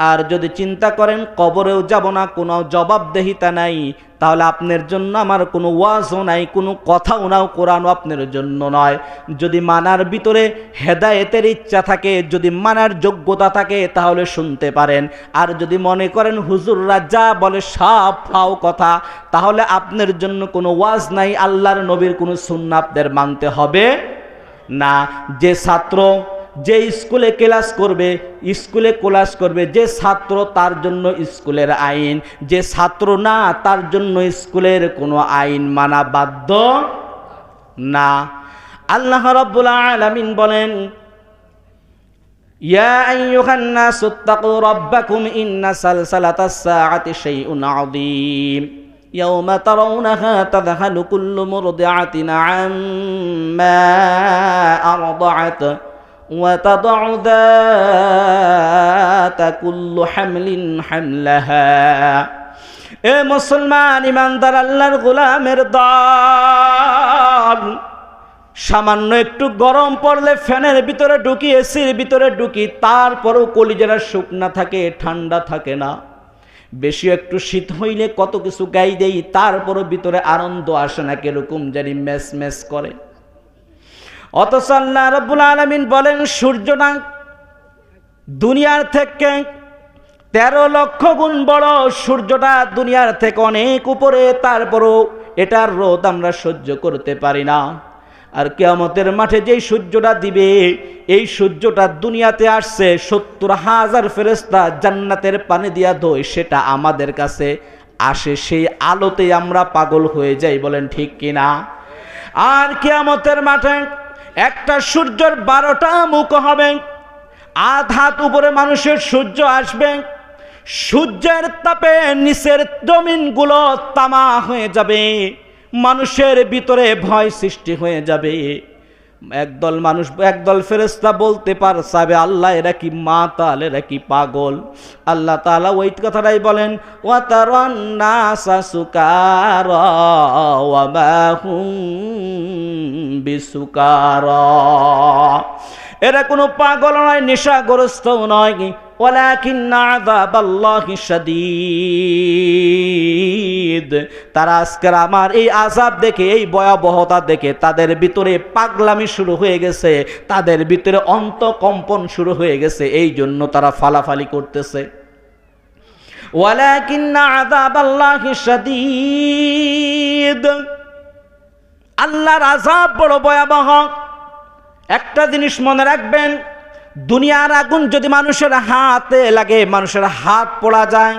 আর যদি চিন্তা করেন কবরেও যাব না, কোনো জবাবদেহিতা নাই, তাহলে আপনার জন্য আমার কোনো ওয়াজও নাই, কোনো কথাও নাও, কোরআনও আপনার জন্য নয়। যদি মানার ভিতরে হেদায়েতের ইচ্ছা থাকে, যদি মানার যোগ্যতা থাকে, তাহলে শুনতে পারেন। আর যদি মনে করেন হুজুররা যা বলে সব ফাও কথা, তাহলে আপনার জন্য কোনো ওয়াজ নাই, আল্লাহর নবীর কোনো সুন্নাহ আপনাদের মানতে হবে না। যে ছাত্র যে স্কুলে ক্লাস করবে, যে ছাত্র তার জন্য স্কুলের আইন, যে ছাত্র না তার জন্য স্কুলের কোনো আইন মানা বাধ্য না। আল্লাহ রাব্বুল আলামিন বলেন ইয়া আইয়ুহান নাসুত্তাকু রাব্বাকুম ইন্না সালসালাতাস সাআতি শাইউন আযীম ইয়াওমা তারাউনাহা তাযহালু কুল্লু মুরদিআতিন আম্মা আরদাআত وتضع ذات كل حمل حملها। এ মুসলমান ইমানদার আল্লাহর গোলামের দল, সামান্য একটু গরম পড়লে ফ্যানের ভিতরে ঢুকি, এসির ভিতরে ঢুকি, তারপরেও কলিজারা শুকনা থাকে, ঠান্ডা থাকে না। বেশি একটু শীত হইলে কত কিছু গাই দেই, তারপরও ভিতরে আনন্দ আসে না, কিরকম জানি মেস মেস করে। অথচ আল্লাহ রাব্বুল আলামিন বলেন সূর্যটা দুনিয়ার থেকে 13 লক্ষ গুণ বড়, সূর্যটা দুনিয়ার থেকে অনেক উপরে, তারপরও এটার রোদ আমরা সহ্য করতে পারি না। আর কিয়ামতের মাঠে যেই সূর্যটা দিবে, এই সূর্যটা দুনিয়াতে আসছে 70,000 ফেরেশতা জান্নাতের পানি দিয়া ধোয়, সেটা আমাদের কাছে আসে, সেই আলোতে আমরা পাগল হয়ে যাই। বলেন ঠিক কিনা? আর কিয়ামতের মাঠে একটা সূর্যের 12টা মুখ হবে, আধ হাত উপরে মানুষের সূর্য আসবে, সূর্যের তাপে নিচের জমিনগুলো তামা হয়ে যাবে, মানুষের ভিতরে ভয় সৃষ্টি হয়ে যাবে। একদল ফেরেশতা বলতে পারবে আল্লাহ এরা কি মাতাল, এরা কি পাগল। আল্লাহ তাআলা ওই কথাটাই বলেন ওয়াতারান নাসা সুকারা ওয়া মা হুম বিসুকারা। এরা কোনো পাগল নয়, নেশাগ্রস্তও নয়, ওয়ালাকিন্না আযাবাল্লাহি শাদীদ। তারা আজকের আমার এই আযাব দেখে, এই ভয়াবহতা দেখে তাদের ভিতরে পাগলামি শুরু হয়ে গেছে, তাদের ভিতরে অন্তকম্পন শুরু হয়ে গেছে, এই জন্য তারা ফালাফালি করতেছে। ওয়ালাকিন্না আযাবাল্লাহি শাদীদ। আল্লাহর আযাব বড় ভয়াবহ। একটা জিনিস মনে রাখবেন, দুনিয়ার আগুন যদি মানুষের হাতে লাগে, মানুষের হাত পোড়া যায়,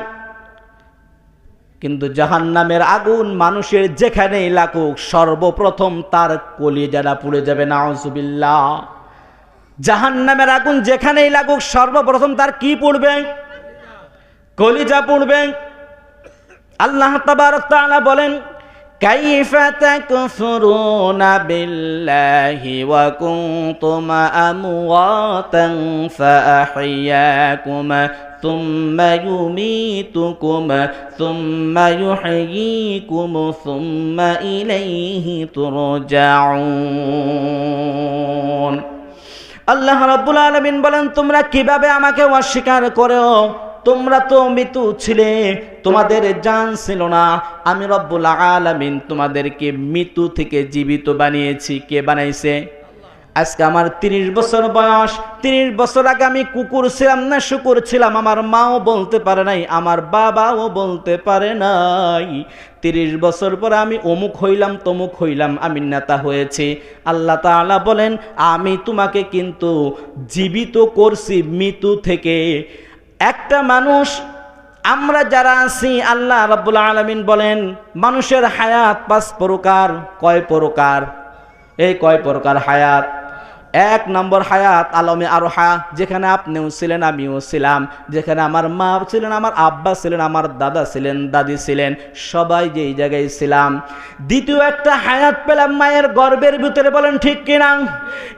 কিন্তু জাহান্নামের আগুন মানুষের যেখানেই লাগুক সর্বপ্রথম তার কলিজাটা পুড়ে যাবে। নাউজুবিল্লাহ। জাহান্নামের আগুন যেখানেই লাগুক সর্বপ্রথম তার কি পুড়বে? কলিজা পুড়বে। আল্লাহ তাবারক তাআলা বলেন কাইফা তাকফুরুনা বিল্লাহি ওয়া কুনতুম আমওয়াতান ফাআহইয়াকুম সুম্মা ইউমীতুকুম সুম্মা ইউহয়ীকুম সুম্মা ইলাইহি তুরজাউন। আল্লাহ রাব্বুল আলামিন বলেন তোমরা কিভাবে আমাকে অস্বীকার করো, তোমরা তো মৃত্যু ছিলে, তোমাদের জান ছিল না, আমি রব্বুল আলামিন তোমাদেরকে মৃত্যু থেকে জীবিত বানিয়েছি। কে বানাইছে? আজকে আমার 30 বছর বয়স। 30 বছর আগে আমি কুকুর ছিলাম না শুকুর ছিলাম, আমার মাও বলতে পারে নাই, আমার বাবাও বলতে পারে নাই। 30 বছর পরে আমি অমুক হইলাম তমুক হইলাম, আমি নেতা হয়েছি। আল্লাহ তাআলা বলেন আমি তোমাকে কিন্তু জীবিত করছি মৃত্যু থেকে। একটা মানুষ, আমরা যারা আছি, আল্লাহ রাব্বুল আলামিন বলেন মানুষের হায়াত 5 প্রকার। কয় প্রকার? এই কয় প্রকার হায়াত? 1 নম্বর হায়াত আলমে আরোহা, যেখানে আপনিও ছিলেন আমিও ছিলাম, যেখানে আমার মা ছিলেন, আমার আব্বা ছিলেন, আমার দাদা ছিলেন, দাদি ছিলেন, সবাই যেই জায়গায় ছিলাম। দ্বিতীয় একটা হায়াত পেলাম মায়ের গর্ভের ভিতরে, বলেন ঠিক কিনা?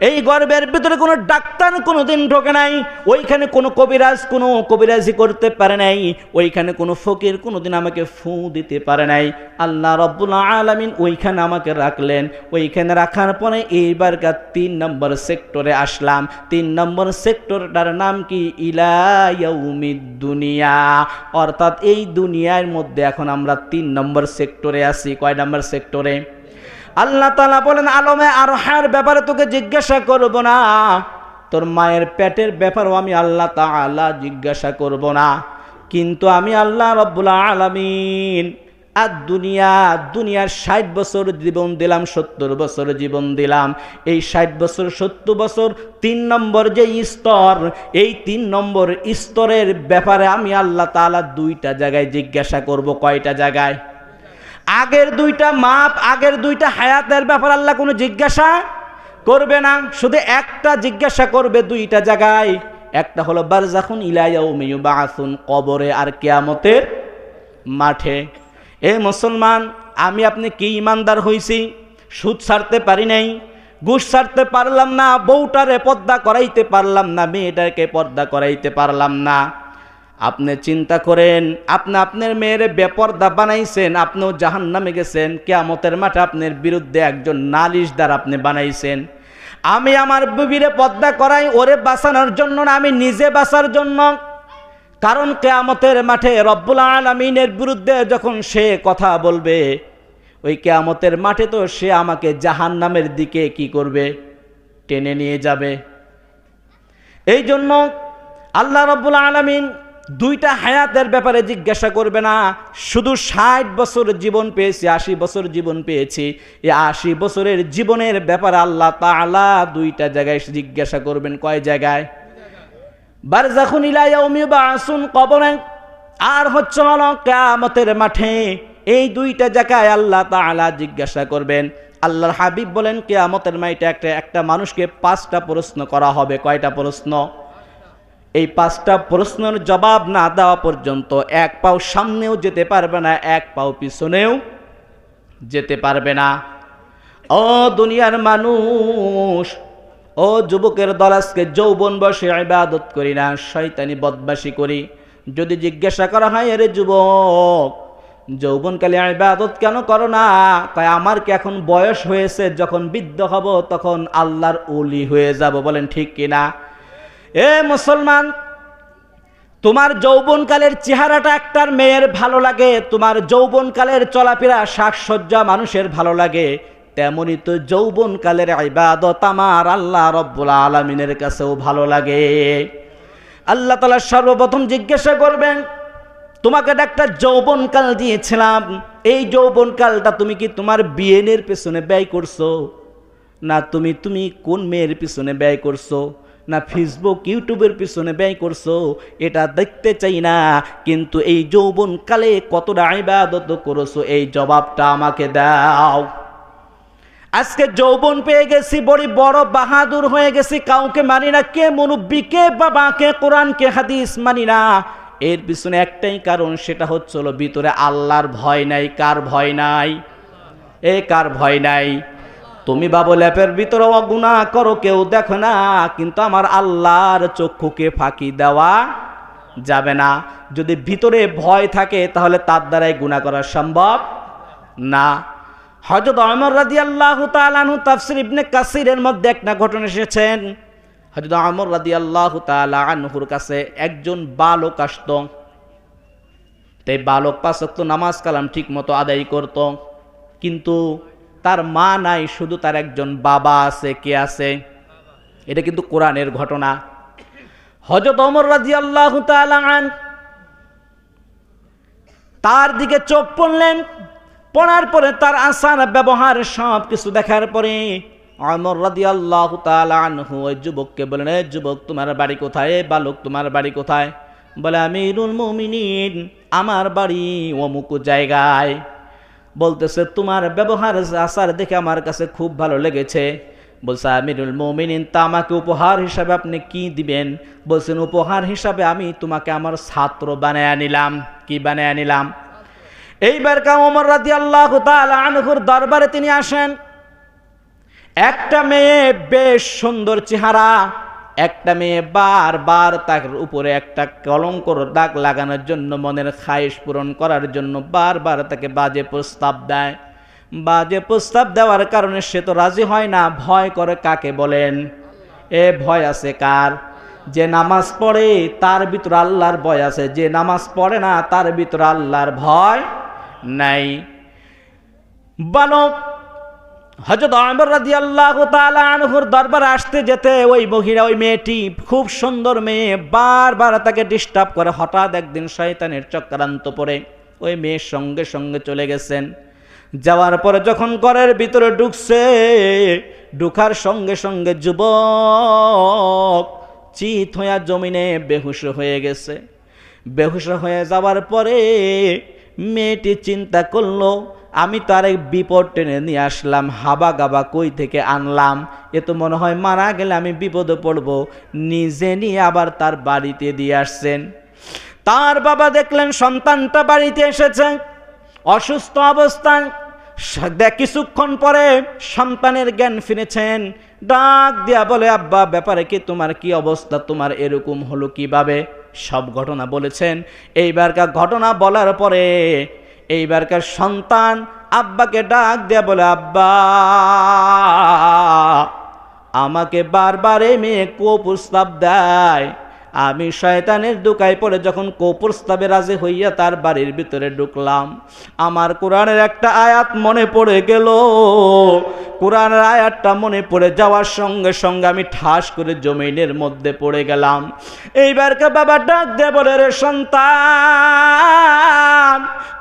এই গর্ভের ভিতরে কোনো ডাক্তার কোনোদিন ঢোকে নাই, ওইখানে কোনো কবিরাজ কোনো কবিরাজি করতে পারে নাই, ওইখানে কোনো ফকির কোনোদিন আমাকে ফু দিতে পারে নাই। আল্লাহ রাব্বুল আলামিন ওইখানে আমাকে রাখলেন। ওইখানে রাখার পরে এইবারকার 3 নম্বর সেক্টরে আসলাম। 3 নম্বর সেক্টরটার নাম কি? ইলা ইয়াউমিদ দুনিয়া, অর্থাৎ এই দুনিয়ার মধ্যে এখন আমরা 3 নম্বর সেক্টরে আছি। কয় নম্বর সেক্টরে? আল্লাহ তাআলা বলেন আলমে আরহার ব্যাপারে তোকে জিজ্ঞাসা করব না, তোর মায়ের পেটের ব্যাপারেও আমি আল্লাহ তাআলা জিজ্ঞাসা করব না, কিন্তু আমি আল্লাহ রাব্বুল আলামিন আর দুনিয়ার 60 বছর জীবন দিলাম, 70 বছর জীবন দিলাম। এই 60 বছর 70 বছর 3 নম্বর যে স্তর, এই 3 নম্বর স্তরের ব্যাপারে আমি আল্লাহ তাআলা 2টা জায়গায় জিজ্ঞাসা করব। কয়টা জায়গায়? আগের 2টা মাপ, আগের 2টা হায়াতের ব্যাপারে আল্লাহ কোনো জিজ্ঞাসা করবে না, শুধু একটা জিজ্ঞাসা করবে 2টা জায়গায়। একটা হলো বারজাখুন ইলা ইয়াউমি ইউবাআসুন, কবরে আর কিয়ামতের মাঠে। এ মুসলমান, আমি আপনি কি ইমানদার হইছি? সুদ ছাড়তে পারি নাই, ঘুষ ছাড়তে পারলাম না, বউটারে পর্দা করাইতে পারলাম না, মেয়েটাকে পর্দা করাইতে পারলাম না। আপনি চিন্তা করেন, আপনি আপনার মেয়ের বেপর্দা বানাইছেন, আপনিও জাহান্নামে গেছেন। কিয়ামতের মাঠে আপনার বিরুদ্ধে একজন নালিশদার আপনি বানাইছেন। আমি আমার বিবিরে পর্দা করাই ওরে বাঁচানোর জন্য না, আমি নিজে বাঁচার জন্য। কারণ কিয়ামতের মাঠে রব্বুল আলামিনের বিরুদ্ধে যখন সে কথা বলবে, ওই কিয়ামতের মাঠে তো সে আমাকে জাহান্নামের দিকে কি করবে? টেনে নিয়ে যাবে। এই জন্য আল্লাহ রব্বুল আলামিন 2টা হায়াতের ব্যাপারে জিজ্ঞাসা করবে না। শুধু 60 বছর জীবন পেয়েছি, 80 বছর জীবন পেয়েছি, এই 80 বছরের জীবনের ব্যাপারে আল্লাহ তাআলা 2টা জায়গায় জিজ্ঞাসা করবেন। কয় জায়গায়? বারজাখুন ইলা ইয়াউমি ইউবাআসুন, কবরে, আর হচ্ছে হলো কিয়ামতের মাঠে। এই 2টা জায়গায় আল্লাহ তাআলা জিজ্ঞাসা করবেন। আল্লাহর হাবিব বলেন কিয়ামতের মাঠে একটা মানুষকে 5টা প্রশ্ন করা হবে। কয়টা প্রশ্ন? এই 5টা প্রশ্নের জবাব না দেওয়া পর্যন্ত 1 পাও সামনেও যেতে পারবে না, 1 পাও পিছনেও যেতে পারবে না। ও দুনিয়ার মানুষ, ও যুবকের দল, আজকে যৌবন বয়সে ইবাদত করি না, শয়তানি বদমাশি করি। যদি জিজ্ঞাসা করা হয়, আরে যুবক, যৌবনকালে ইবাদত কেন করো না? কয় আমার কি এখন বয়স হয়েছে, যখন বৃদ্ধ হব তখন আল্লাহর ওলি হয়ে যাব। বলেন ঠিক কিনা? এ মুসলমান, তোমার যৌবনকালের চেহারাটা একটার মেয়ের ভালো লাগে, তোমার যৌবনকালের চলাফেরা সাজসজ্জা মানুষের ভালো লাগে, তেমনি তো যৌবনকালের ইবাদত আমার আল্লাহ রব্বুল আলামিনের কাছেও ভালো লাগে। আল্লাহ তাআলা সর্বপ্রথম জিজ্ঞাসা করবেন, তোমাকে একটা যৌবনকাল দিয়েছিলাম, এই যৌবনকালটা তুমি কি তোমার বিয়ের পেছনে ব্যয় করছো? না তুমি কোন মেয়ের পিছনে ব্যয় করছো? না ফেসবুক ইউটিউবের পিছনে ব্যয় করছো? এটা দেখতে চাই না, কিন্তু এই যৌবনকালে কতটা ইবাদত করেছো এই জবাবটা আমাকে দাও। আজকে যৌবন পেয়ে গেছি, বড় বাহাদুর হয়ে গেছি, কাউকে মানি না, কে মুরব্বী, কে বাবা, কে কোরআন, কে হাদিস মানি না। এর পিছনে একটাই কারণ, সেটা হচ্ছে ভিতরে আল্লাহর ভয় নাই। কার ভয় নাই? কার ভয় নাই? তুমি বাবু ল্যাপের ভিতরে গুনাহ করো, কেউ দেখো না, কিন্তু আমার আল্লাহর চক্ষুকে ফাঁকি দেওয়া যাবে না। যদি ভিতরে ভয় থাকে তাহলে তার দ্বারাই গুনাহ করা সম্ভব না। হযরত ওমর রাদিয়াল্লাহু তাআলা আনহু তাফসীর ইবনে কাসিরের মধ্যে একটা ঘটনা এসেছেন। হযরত ওমর রাদিয়াল্লাহু তাআলা আনহুর কাছে একজন বালক আসতো। তাই বালক 5 ওয়াক্ত নামাজ কালাম ঠিক মতো আদায় করত, কিন্তু তার মা নাই, শুধু তার একজন বাবা আছে। কে আছে? এটা কিন্তু কোরআনের ঘটনা। হযরত ওমর রাদিয়াল্লাহু তাআলা আনহু তার দিকে চোখ পড়লেন, পড়ার পরে তার আচার ব্যবহার সব কিছু দেখার পরে ওমর রাদিয়াল্লাহু তাআলা আনহু ওই যুবককে বলেন, এই যুবক তোমার বাড়ি কোথায়? এই বালক তোমার বাড়ি কোথায়? বলে, আমিরুল মুমিনিন আমার বাড়ি অমুক জায়গায়। বলতেছে, তোমার ব্যবহার আচার দেখে আমার কাছে খুব ভালো লেগেছে। বলছে, আমিরুল মুমিনিন, তা আমাকে উপহার হিসাবে আপনি কি দিবেন? বলছেন, উপহার হিসাবে আমি তোমাকে আমার ছাত্র বানায় নিলাম। কি বানায় নিলাম? এইবার ওমর রাদিয়াল্লাহু তাআলা আনহুর দরবারে তিনি আসেন। একটা মেয়ে, বেশ সুন্দর চেহারা, একটা মেয়ে বারবার তার উপরে একটা কলঙ্কর দাগ লাগানোর জন্য, মনের খায়েশ পূরণ করার জন্য বারবার তাকে বাজে প্রস্তাব দেয়। বাজে প্রস্তাব দেওয়ার কারণে সে তো রাজি হয় না। ভয় করে কাকে বলেন? এ ভয় আছে কার? যে নামাজ পড়ে তার ভিতরে আল্লাহর ভয় আছে, যে নামাজ পড়ে না তার ভিতরে আল্লাহর ভয় নাই। বালক হযরত ওমর রাদিয়াল্লাহু তাআলা আনহুর দরবারে আসতে যেতে ওই মহিলা, ওই মেয়েটি, খুব সুন্দর মেয়ে, বারবার তাকে ডিস্টার্ব করে। হঠাৎ একদিন শয়তানের চক্রান্ত পড়ে ওই মেয়ের সঙ্গে সঙ্গে চলে গেছেন। যাওয়ার পরে যখন ঘরের ভিতরে ঢুকছে, ঢুকার সঙ্গে সঙ্গে যুবক চিত হইয়া জমিনে বেহুশ হয়ে গেছে। বেহুশ হয়ে যাওয়ার পরে মেয়েটি চিন্তা করলো, আমি তো আরেক বিপদ টেনে নিয়ে আসলাম, হাবা গাবা কই থেকে আনলাম, এ তো মনে হয় মারা গেলে আমি বিপদে পড়ব। নিজে নিয়ে আবার তার বাড়িতে দিয়ে আসছেন। তার বাবা দেখলেন সন্তানটা বাড়িতে এসেছে অসুস্থ অবস্থায়। কিছুক্ষণ পরে সন্তানের জ্ঞান ফিরেছেন। ডাক দিয়া বলে, আব্বা, ব্যাপারে কি? তোমার কি অবস্থা? তোমার এরকম হলো কিভাবে? সব ঘটনা বলেছেন। এইবারকার ঘটনা বলার পরে এইবারকার সন্তান আব্বাকে ডাক দিয়া বলে, আব্বা, আমাকে বারবার এই মেয়ে কুপ্রস্তাব দেয়। আমি শয়তানের দোকায় পড়ে যখন কুপ্রস্তাবে রাজি হইয়া তার বাড়ির ভিতরে ঢুকলাম, আমার কোরআনের একটা আয়াত মনে পড়ে গেল। কোরআনের আয়াতটা মনে পড়ে যাওয়ার সঙ্গে সঙ্গে আমি ঠাস করে জমিনের মধ্যে পড়ে গেলাম। এইবারকে বাবা ডাক দিয়ে বলে, রে সন্তান,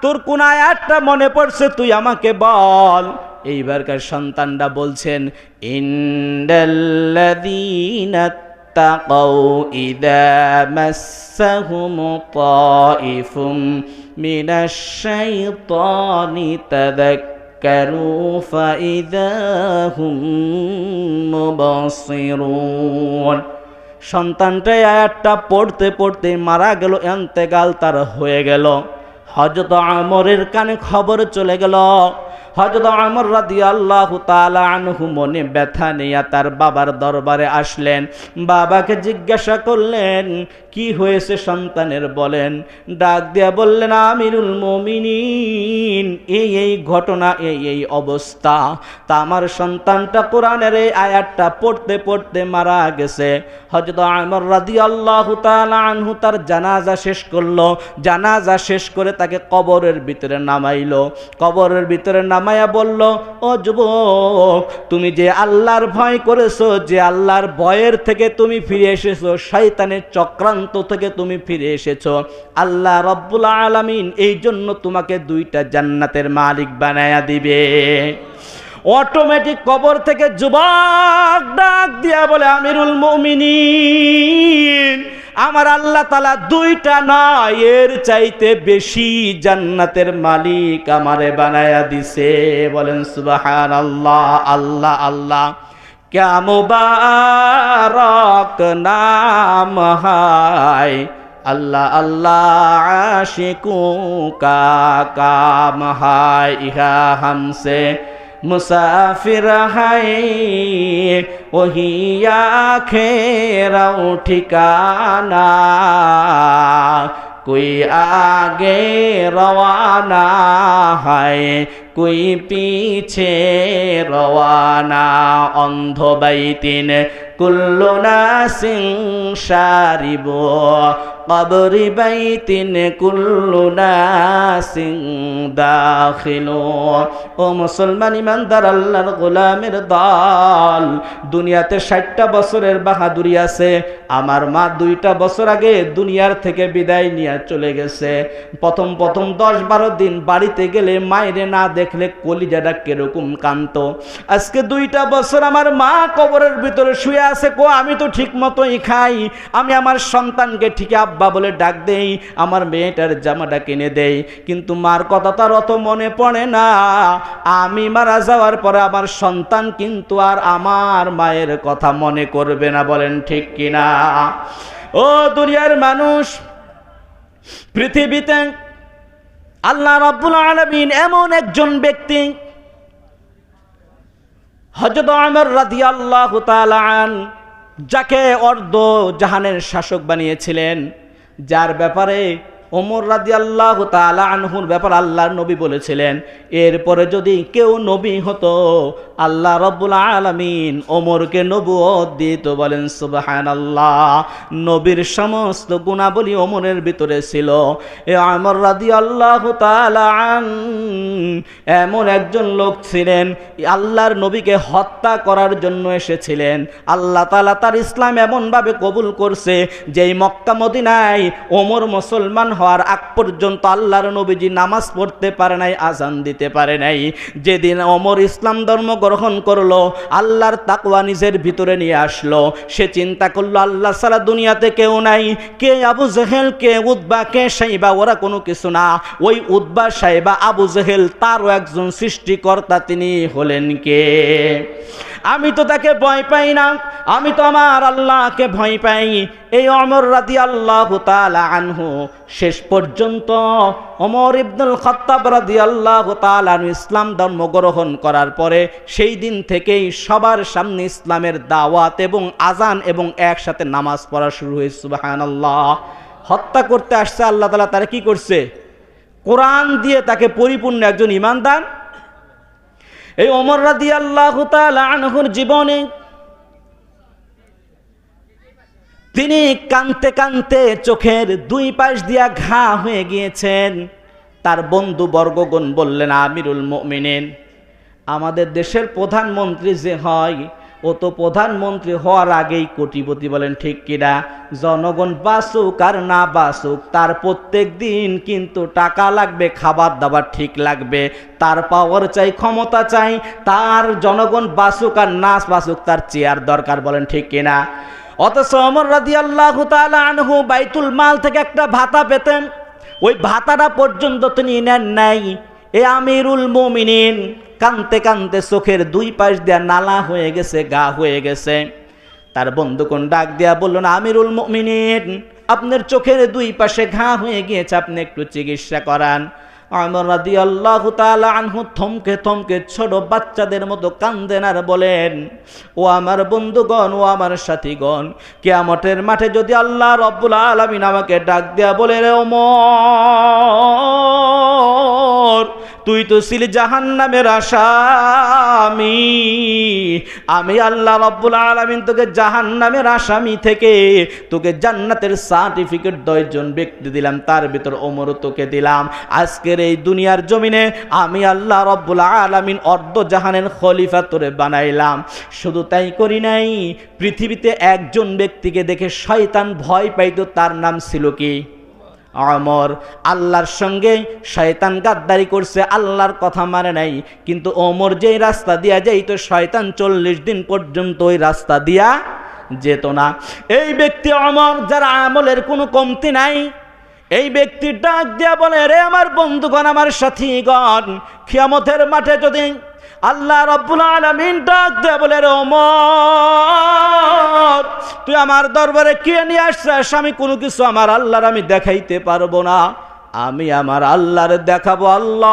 তোর কোন আয়াতটা মনে পড়ছে তুই আমাকে বল। এইবারকার সন্তানটা বলছেন, ইন্নাল্লাযীনা তাকাউ ইযা মাসসাহুমু তাইফুম মিনাশ শাইতানি তাযাক্কারু ফাইযা হুম মুবসিরুন। সন্তানটা আয়াতটা পড়তে পড়তে মারা গেল, ইন্তেকাল তার হয়ে গেল। হযরত ওমরের কানে খবর চলে গেল। হযরত ওমর রাদিয়াল্লাহু তাআলা আনহু মনে ব্যথা নিয়ে তার বাবার দরবারে আসলেন। বাবাকে জিজ্ঞাসা করলেন, কি হয়েছে সন্তানের? বলেন। ডাক দিয়া বললেন, আমিরুল মুমিনিন, এই ঘটনা, এই অবস্থা। তা আমার সন্তানটা কোরআনের এই আয়াতটা পড়তে পড়তে মারা গেছে। হযরত ওমর রাদিয়াল্লাহু তাআলা আনহু তার জানাজা শেষ করলো। জানাজা শেষ করে তাকে কবরের ভিতরে নামাইলো। কবরের ভিতরে নামাইয়া বলল, ও যুবক, তুমি যে আল্লাহর ভয় করেছো, যে আল্লাহর ভয়ের থেকে তুমি ফিরে এসেছো, শয়তানের চক্রান্ত থেকে তুমি ফিরে এসেছো, আল্লাহ রব্বুল আলামিন এই জন্য তোমাকে 2টা জান্নাতের মালিক বানায়া দিবে। অটোমেটিক কবর থেকে যুবক ডাক দিয়া বলে, আমিরুল মুমিনিন, আমার আল্লাহ তাআলা 2টা নয়, এর চাইতে বেশি জান্নাতের মালিক আমারে বানায়া দিছে। বলেন সুবহানাল্লাহ। আল্লাহ আল্লাহ, ক্যা মুবারক নাম হায়, अल्लाह अल्लाह आशिकों का काम है, इहा हमसे मुसाफिर है, वही आखेरा ठिकाना, कोई आगे रवाना है, कोई पीछे रवाना अंध बैतिन कुल्लु नासिन शारिबो कब्रि बैतिन कुल्लु नासिन दाखिलो। ও মুসলমান ইমানদার আল্লাহর গোলামের দল, দুনিয়াতে 60টা বছরের বাহাদুরি আছে। আমার মা 2টা বছর আগে দুনিয়ার থেকে বিদায় নিয়ে চলে গেছে। প্রথম 10-12 দিন বাড়িতে গেলে মায়েরে না দেখলে কলিজাটা কিরকম কাঁদতো। আজকে 2টা বছর আমার মা কবরের ভিতরে শুয়ে আছে। আমি তো ঠিক মতোই খাই, আমি আমার সন্তানকে ঠিক আব্বা বলে ডাক দেই, আমার মেয়েটার জামাটা কিনে দেই, কিন্তু মার কথা তার অত মনে পড়ে না। আমি মারা যাওয়ার পরে আমার সন্তান কিন্তু আর আমার মায়ের কথা মনে করবে না, বলেন ঠিক কিনা? ও দুনিয়ার মানুষ, পৃথিবীতে আল্লাহ রাব্বুল আলামিন এমন একজন ব্যক্তি হযরত ওমর রাদিয়াল্লাহু তাআলা আনহু, যাকে অর্ধ জাহানের শাসক বানিয়েছিলেন, যার ব্যাপারে ওমর রাদিয়াল্লাহু তাআলা আনহুর ব্যাপার আল্লাহর নবী বলেছিলেন, এরপরে যদি কেউ নবী হতো আল্লাহ রাব্বুল আলামিন ওমরকে নবুয়ত দিত, বলেন সুবহানাল্লাহ। নবীর সমস্ত গুণাবলী ওমরের ভিতরে ছিল। এ ওমর রাদিয়াল্লাহু তাআলা এমন একজন লোক ছিলেন, আল্লাহর নবীকে হত্যা করার জন্য এসেছিলেন। আল্লাহ তাআলা তার ইসলাম এমনভাবে কবুল করছে যে এই মক্কা মদিনায় ওমর মুসলমান হওয়ার আগ পর্যন্ত আল্লাহর নবীজি নামাজ পড়তে পারে নাই, আজান দিতে পারে নাই। যেদিন ওমর ইসলাম ধর্ম গ্রহণ করলো, আল্লাহর তাকওয়া নিজের ভিতরে নিয়ে আসলো, সে চিন্তা করলো আল্লাহ ছাড়া দুনিয়াতে কেউ নাই। কে আবু জেহেল, কে উতবা, কে সাইবা, ওরা কোনো কিছু না। ওই উতবা, সাইবা, আবু জেহেল তারও একজন সৃষ্টিকর্তা, তিনি হলেন কে? আমি তো তাকে ভয় পাই না, আমি তো আমার আল্লাহকে ভয় পাই। এই ওমর রাদিয়াল্লাহু তাআলা আনহু শেষ পর্যন্ত ওমর ইবনুল খাত্তাব রাদিয়াল্লাহু তাআলা আনহু ইসলাম ধর্ম গ্রহণ করার পরে সেই দিন থেকেই সবার সামনে ইসলামের দাওয়াত এবং আজান এবং একসাথে নামাজ পড়া শুরু হয়েছে। সুবহানাল্লাহ। হত্যা করতে আসছে, আল্লাহ তাআলা তারা কি করছে? কোরআন দিয়ে তাকে পরিপূর্ণ একজন ঈমানদার। এই ওমর রাদিয়াল্লাহু তাআলা আনহুর জীবনে তিনি কাঁদতে কাঁদতে চোখের 2 পাশ দিয়া ঘা হয়ে গিয়েছেন। তার বন্ধু বর্গগণ বললেন, আমিরুল মুমিনিন, আমাদের দেশের প্রধানমন্ত্রী যে হয়, ও তো প্রধানমন্ত্রী হওয়ার আগেই কোটিপতি, বলেন ঠিক কিনা? জনগণ বাঁচুক আর না বাঁচুক, তার প্রত্যেক দিন কিন্তু টাকা লাগবে, খাবার দাবার ঠিক লাগবে, তার পাওয়ার চাই, ক্ষমতা চাই, তার জনগণ বাঁচুক আর না বাঁচুক তার চেয়ার দরকার, বলেন ঠিক কিনা? অথচ ওমর রাদিয়াল্লাহু তাআলা আনহু বাইতুল মাল থেকে একটা ভাতা পেতেন, ওই ভাতাটা পর্যন্ত তিনি নেন নাই। এ আমিরুল মুমিনিন কানতে কানতে চোখের 2 পাশ দিয়া নালা হয়ে গেছে, গা হয়ে গেছে। তার বন্ধুগণ ডাক দিয়া বললেন, আমিরুল মুমিনিন, আপনার চোখের 2 পাশে ঘা হয়ে গিয়েছে, আপনি একটু চিকিৎসা করান। ওমর রাদিয়াল্লাহু তাআলা আনহু থমকে থমকে ছোট বাচ্চাদের মতো কান্দেন আর বলেন, ও আমার বন্ধুগণ, ও আমার সাথীগণ, কিয়ামতের মাঠে যদি আল্লাহ রাব্বুল আলামিন আমাকে ডাক দেয়া বলে, রে ওমর, তুই তো ছিলি জাহান্নামের আসামি, আমি আল্লাহ রাব্বুল আলামিন তোকে জাহান্নামের আসামি থেকে তোকে জান্নাতের সার্টিফিকেট 10 জন ব্যক্তি দিলাম, তার ভিতর ওমরও তোকে দিলাম। আজকের এই দুনিয়ার জমিনে আমি আল্লাহ রাব্বুল আলামিন অর্ধ জাহানের খলিফা তোরে বানাইলাম। শুধু তাই করি নাই, পৃথিবীতে একজন ব্যক্তিকে দেখে শয়তান ভয় পাইতো, তার নাম ছিল কি? ওমর। আল্লাহর সঙ্গে শয়তান গাদ্দারি করছে, আল্লাহর কথা মানে নাই, কিন্তু ওমর যেই রাস্তা দিয়া যাইতো শয়তান 40 দিন পর্যন্ত ওই রাস্তা দিয়া যেত না। এই ব্যক্তি ওমর, যার আমলের কোনো কমতি নাই, এই ব্যক্তি ডাক দিয়া বলে, রে আমার বন্ধুগণ, আমার সাথীগণ, কিয়ামতের মাঠে যদি আল্লাহ রাব্বুল আলামিন ডাক দিয়া বলে, রে ওমর, তুই আমার দরবারে কে নিয়ে আসছিস? আমি কোনো কিছু আমার আল্লাহর আমি দেখাইতে পারবো না, আমি আমার আল্লাহর দেখাবো। আল্লাহ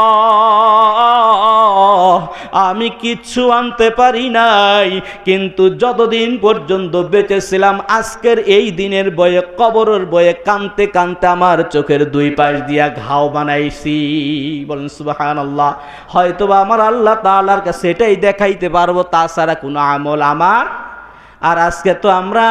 আমি কিচ্ছু আনতে পারি নাই, কিন্তু যতদিন পর্যন্ত বেঁচে ছিলাম আজকের এই দিনের বয়ে, কবরের বয়ে কানতে কানতে আমার চোখের দুই পাশ দিয়া ঘাও বানাইছি। বলেন সুবহানাল্লাহ। হয়তোবা আমার আল্লাহ তাআলার কাছে এটাই দেখাইতে পারবো, তাছাড়া কোনো আমল আমার। আর আজকে তো আমরা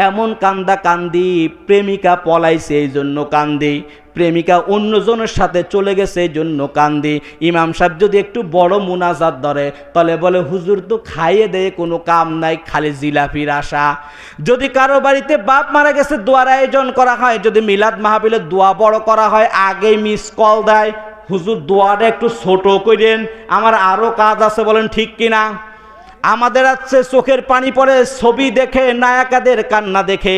এমন কান্দা কান্দি, প্রেমিকা পলাইছে এই জন্য কান্দি, প্রেমিকা অন্যজনের সাথে চলে গেছে এই জন্য কান্দি। ইমাম সাহেব যদি একটু বড় মুনাজাত ধরে তাহলে বলে হুজুর তো খাইয়ে দেয়, কোনো কাম নাই, খালি জিলাপির আশা। যদি কারো বাড়িতে বাপ মারা গেছে দোয়ার আয়োজন করা হয়, যদি মিলাদ মাহফিলে দোয়া বড় করা হয়, আগেই মিস কল দেয়, হুজুর দোয়াটা একটু ছোট করেন, আমার আরো কাজ আছে। বলেন ঠিক কিনা? আমাদের আছে চোখের পানি পড়ে ছবি দেখে, নায়িকাদের কান্না দেখে,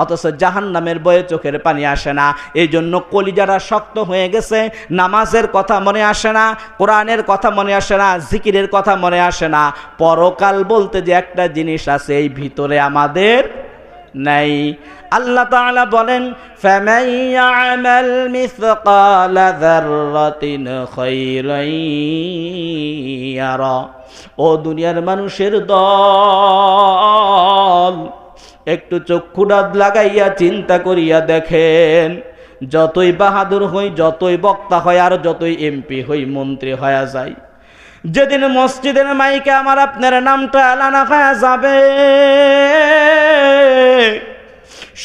অথচ জাহান্নামের বয়ে চোখের পানি আসে না। এই জন্য কলিজারা শক্ত হয়ে গেছে, নামাজের কথা মনে আসে না, কোরআনের কথা মনে আসে না, জিকিরের কথা মনে আসে না। পরকাল বলতে যে একটা জিনিস আছে এই ভিতরে আমাদের নাই। আল্লাহ তাআলা বলেন ফামান ইয়ামাল মিসকালা যাররাতিন খায়রান ইয়ারা। ও দুনিয়ার মানুষের দল, একটু চক্ষুদাত লাগাইয়া চিন্তা করিয়া দেখেন, যতই বাহাদুর হই, যতই বক্তা হয়, আর যতই এমপি হই, মন্ত্রী হয়ে যায়, যেদিন মসজিদের মাইকে আমার আপনার নামটা এলানা হয়ে যাবে,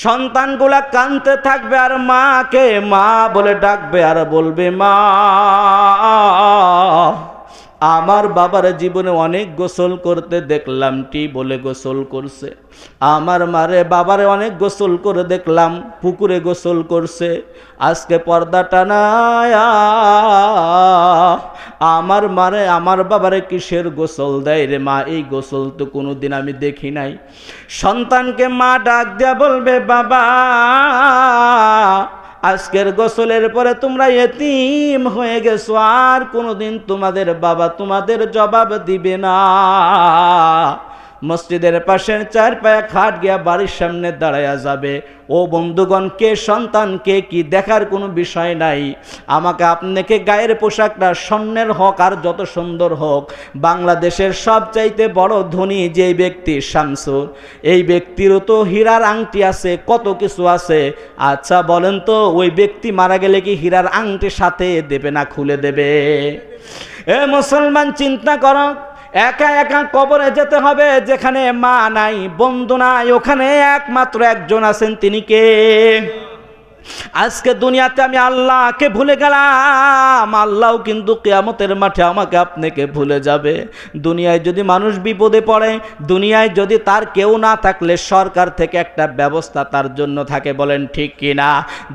সন্তানগুলা কাঁদতে থাকবে আর মাকে মা বলে ডাকবে আর বলবে মা, আমার বাবার জীবনে অনেক গোসল করতে দেখলাম, টি বলে গোসল করছে। আমার মারে বাবারে অনেক গোসল করে দেখলাম, পুকুরে গোসল করছে। আজকে পর্দা টানায়া আমার মারে আমার বাবারে কিসের গোসল দেয় রে মা? এই গোসল তো কোনোদিন আমি দেখি নাই। সন্তানকে মা ডাক দেয়া বলবে বাবা, আজকের গোসলের পরে তোমরা এতিম হয়ে গেছো, আর কোনোদিন তোমাদের বাবা তোমাদের জবাব দিবে না। মসজিদের পাশের চার পায়া খাট গিয়া বাড়ির সামনে দাঁড়ায়া যাবে। ও বন্ধুগণ, কে সন্তান কে কি দেখার কোনো বিষয় নাই। আমাকে আপনাকে গায়ের পোশাকটা স্বর্ণের হোক আর যত সুন্দর হোক, বাংলাদেশের সবচাইতে বড় ধনী যে ব্যক্তি শামসুর, এই ব্যক্তিরও তো হীরার আংটি আছে, কত কিছু আছে। আচ্ছা বলেন তো, ওই ব্যক্তি মারা গেলে কি হীরার আংটি সাথে দেবে না খুলে দেবে? এ মুসলমান, চিন্তা করো, একা একা কবরে যেতে হবে, যেখানে মা নাই, বন্ধু নাই, ওখানে একমাত্র একজন আছেন, তিনি কে? আজকে দুনিয়াতে আমি আল্লাহকে ভুলে গেলাম, আল্লাহও কিন্তু কিয়ামতের মাঠে আমাকে আপনাকে ভুলে যাবে। দুনিয়ায় যদি মানুষ বিপদে পড়ে, দুনিয়ায় যদি তার কেউ না থাকলে সরকার থেকে একটা ব্যবস্থা তার জন্য থাকে। বলেন ঠিক কিনা?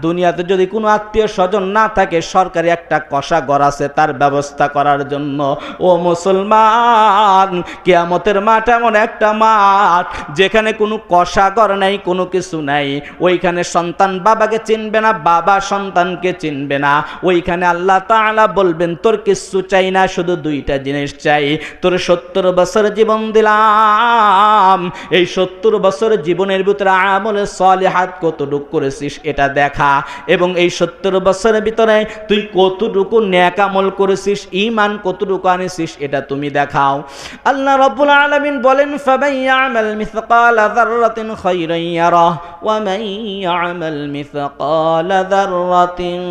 দুনিয়াতে যদি কোনো আত্মীয় স্বজন না থাকে, সরকারি একটা কোষাগার আছে তার ব্যবস্থা করার জন্য। ও মুসলমান, কিয়ামতের মাঠ এমন একটা মাঠ যেখানে কোনো কোষাগার নাই, কোনো কিছু নাই। ওইখানে সন্তান বাবাকে চিনবে না, বাবা সন্তানকে চিনবে না। ওইখানে আল্লাহ তাআলা বলবেন তোর কিচ্ছু চাই না, শুধু দুইটা জিনিস চাই। তোর 70 বছর জীবন দিলাম, এই 70 বছর জীবনের ভিতরে আমলে সালিহাত কতটুকু করেছিস এটা দেখা, এবং এই 70 বছরের ভিতরে তুই কতটুকু নেক আমল করেছিস, ঈমান কতটুকু আনেছিস, এটা তুমি দেখাও। আল্লাহ রাব্বুল আলামিন বলেন ফামান ইয়ামাল মিসকালা যাররাতিন খায়রান ইয়ারা ওয়া মান ইয়ামাল মিসকালা যাররাতিন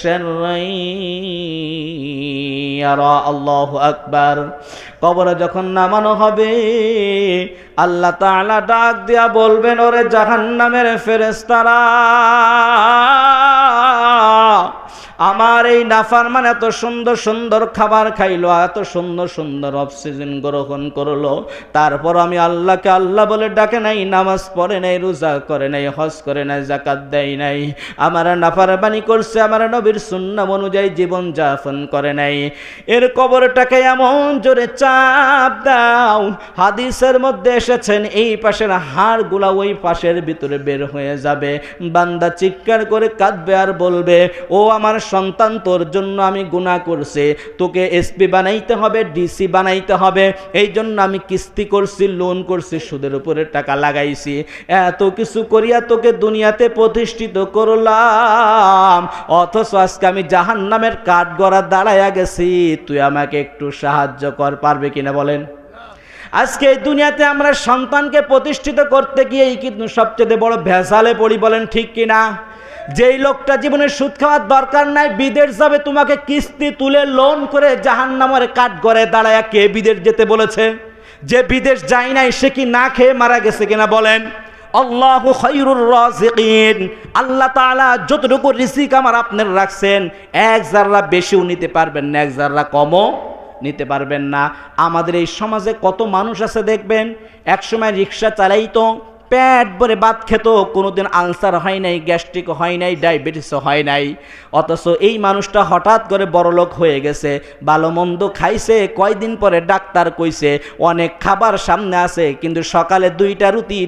শাররান ইয়ারা। আল্লাহু আকবার। কবরে যখন নামানো হবে, আল্লাহ তাআলা ডাক দিয়া বলবেন ওরে জাহান্নামের ফেরেশতারা, আমার এই নাফরমান এত সুন্দর সুন্দর খাবার খাইলো, এত সুন্দর সুন্দর অক্সিজেন গ্রহণ করলো, তারপর আমি আল্লাহকে আল্লাহ বলে ডাকে নাই, নামাজ পড়ে নাই, রোজা করে নাই, হজ করে নাই, যাকাত দেয় নাই, আমার নাফরমানি করছে, আমার নবীর সুন্নাহ অনুযায়ী জীবন যাপন করে নাই, এর কবরটাকে এমন জোরে চাপ দাও, হাদিসের মধ্যে এসেছেন এই পাশের হাড়গুলা ওই পাশের ভিতরে বের হয়ে যাবে। বান্দা চিৎকার করে কাঁদবে আর বলবে ও আমার সন্তান তোর জন্য আমি গুনাহ করছে, তোকে এসপি বানাইতে হবে, ডিসি বানাইতে হবে, এই জন্য আমি কিস্তি করছি, লোন করছি, সুদের উপরে টাকা লাগাইছি, এত কিছু করিয়া তোকে দুনিয়াতে প্রতিষ্ঠিত করলাম, অথচ আজকে আমি জাহান্নামের কাঠগড়া দাঁড়াইয়া গেছি, তুই আমাকে একটু সাহায্য কর। পারবে কিনা বলেন? আজকে এই দুনিয়াতে আমরা সন্তানকে প্রতিষ্ঠিত করতে গিয়ে কিন্তু সবচেয়ে বড় ভেজালে পড়ি। বলেন ঠিক কিনা? যেই লোকটা জীবনে সুদ খাওয়ার দরকার নাই, বিদেশ যাবে, তোমাকে কিস্তি তুলে লোন করে জাহান্নামের কাঠগড়ায় দাঁড়ায়া কে বিদেশ যেতে বলেছে? যে বিদেশ যায় নাই সে কি না খেয়ে মারা গেছে কিনা বলেন? আল্লাহু খায়রুর রাযিকিন, আল্লাহ তাআলা যতটুকু রিজিক আমার আপনার রাখছেন, এক জাররা বেশিও নিতে পারবেন না, এক জাররা কমও নিতে পারবেন না। আমাদের এই সমাজে কত মানুষ আছে দেখবেন, একসময় রিক্সা চালাইতো, পেট ভরে ভাত খেত, কোনোদিন আলসার হয় নাই, গ্যাস্ট্রিক হয় নাই, ডায়াবেটিসও হয় নাই, অথচ এই মানুষটা হঠাৎ করে বড়লোক হয়ে গেছে, ভালো মন্দ খাইছে, কয়দিন পরে ডাক্তার কইছে অনেক খাবার সামনে আছে, কিন্তু সকালে 2টা রুটি,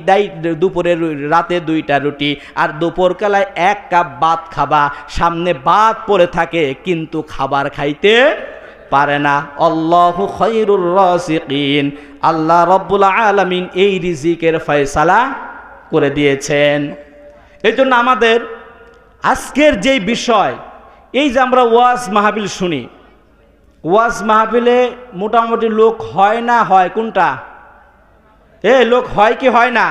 দুপুরে রাতে 2টা রুটি, আর দুপুরবেলায় 1 কাপ ভাত খাবা, সামনে ভাত পড়ে থাকে কিন্তু খাবার খাইতে পারে না। আল্লাহু খায়রুর রাযিকিন, আল্লাহ রাব্বুল আলামিন এই রিজিকের ফয়সালা করে দিয়েছেন। এই জন্য আমাদের আজকের যেই বিষয়, এই যে আমরা ওয়াজ মাহফিল শুনি, ওয়াজ মাহফিলে মোটামুটি লোক হয় না হয়? কোনটা? লোক হয় কি হয় না?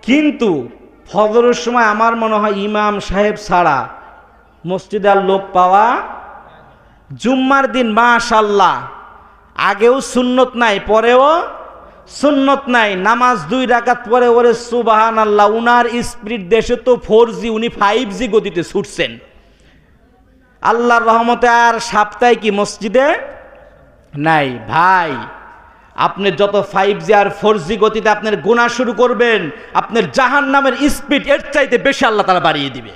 কিন্তু ফজরের সময় আমার মনে হয় ইমাম সাহেব ছাড়া মসজিদে আর লোক পাওয়া, জুম্মার দিন মাশাআল্লাহ আগেও সুন্নত নাই, পরেও সুন্নত নাই, নামাজ 2 রাকাত পরে ওরে সুবহানাল্লাহ, উনার স্পিড দেশে তো 4G, উনি 5G গতিতে ছুটছেন। আল্লাহর রহমতে আর সপ্তাহে কি মসজিদে নাই? ভাই আপনি যত 5G আর 4G গতিতে আপনার গুনাহ শুরু করবেন, আপনার জাহান্নামের স্পিড এর চাইতে বেশি আল্লাহ তাআলা বাড়িয়ে দিবে।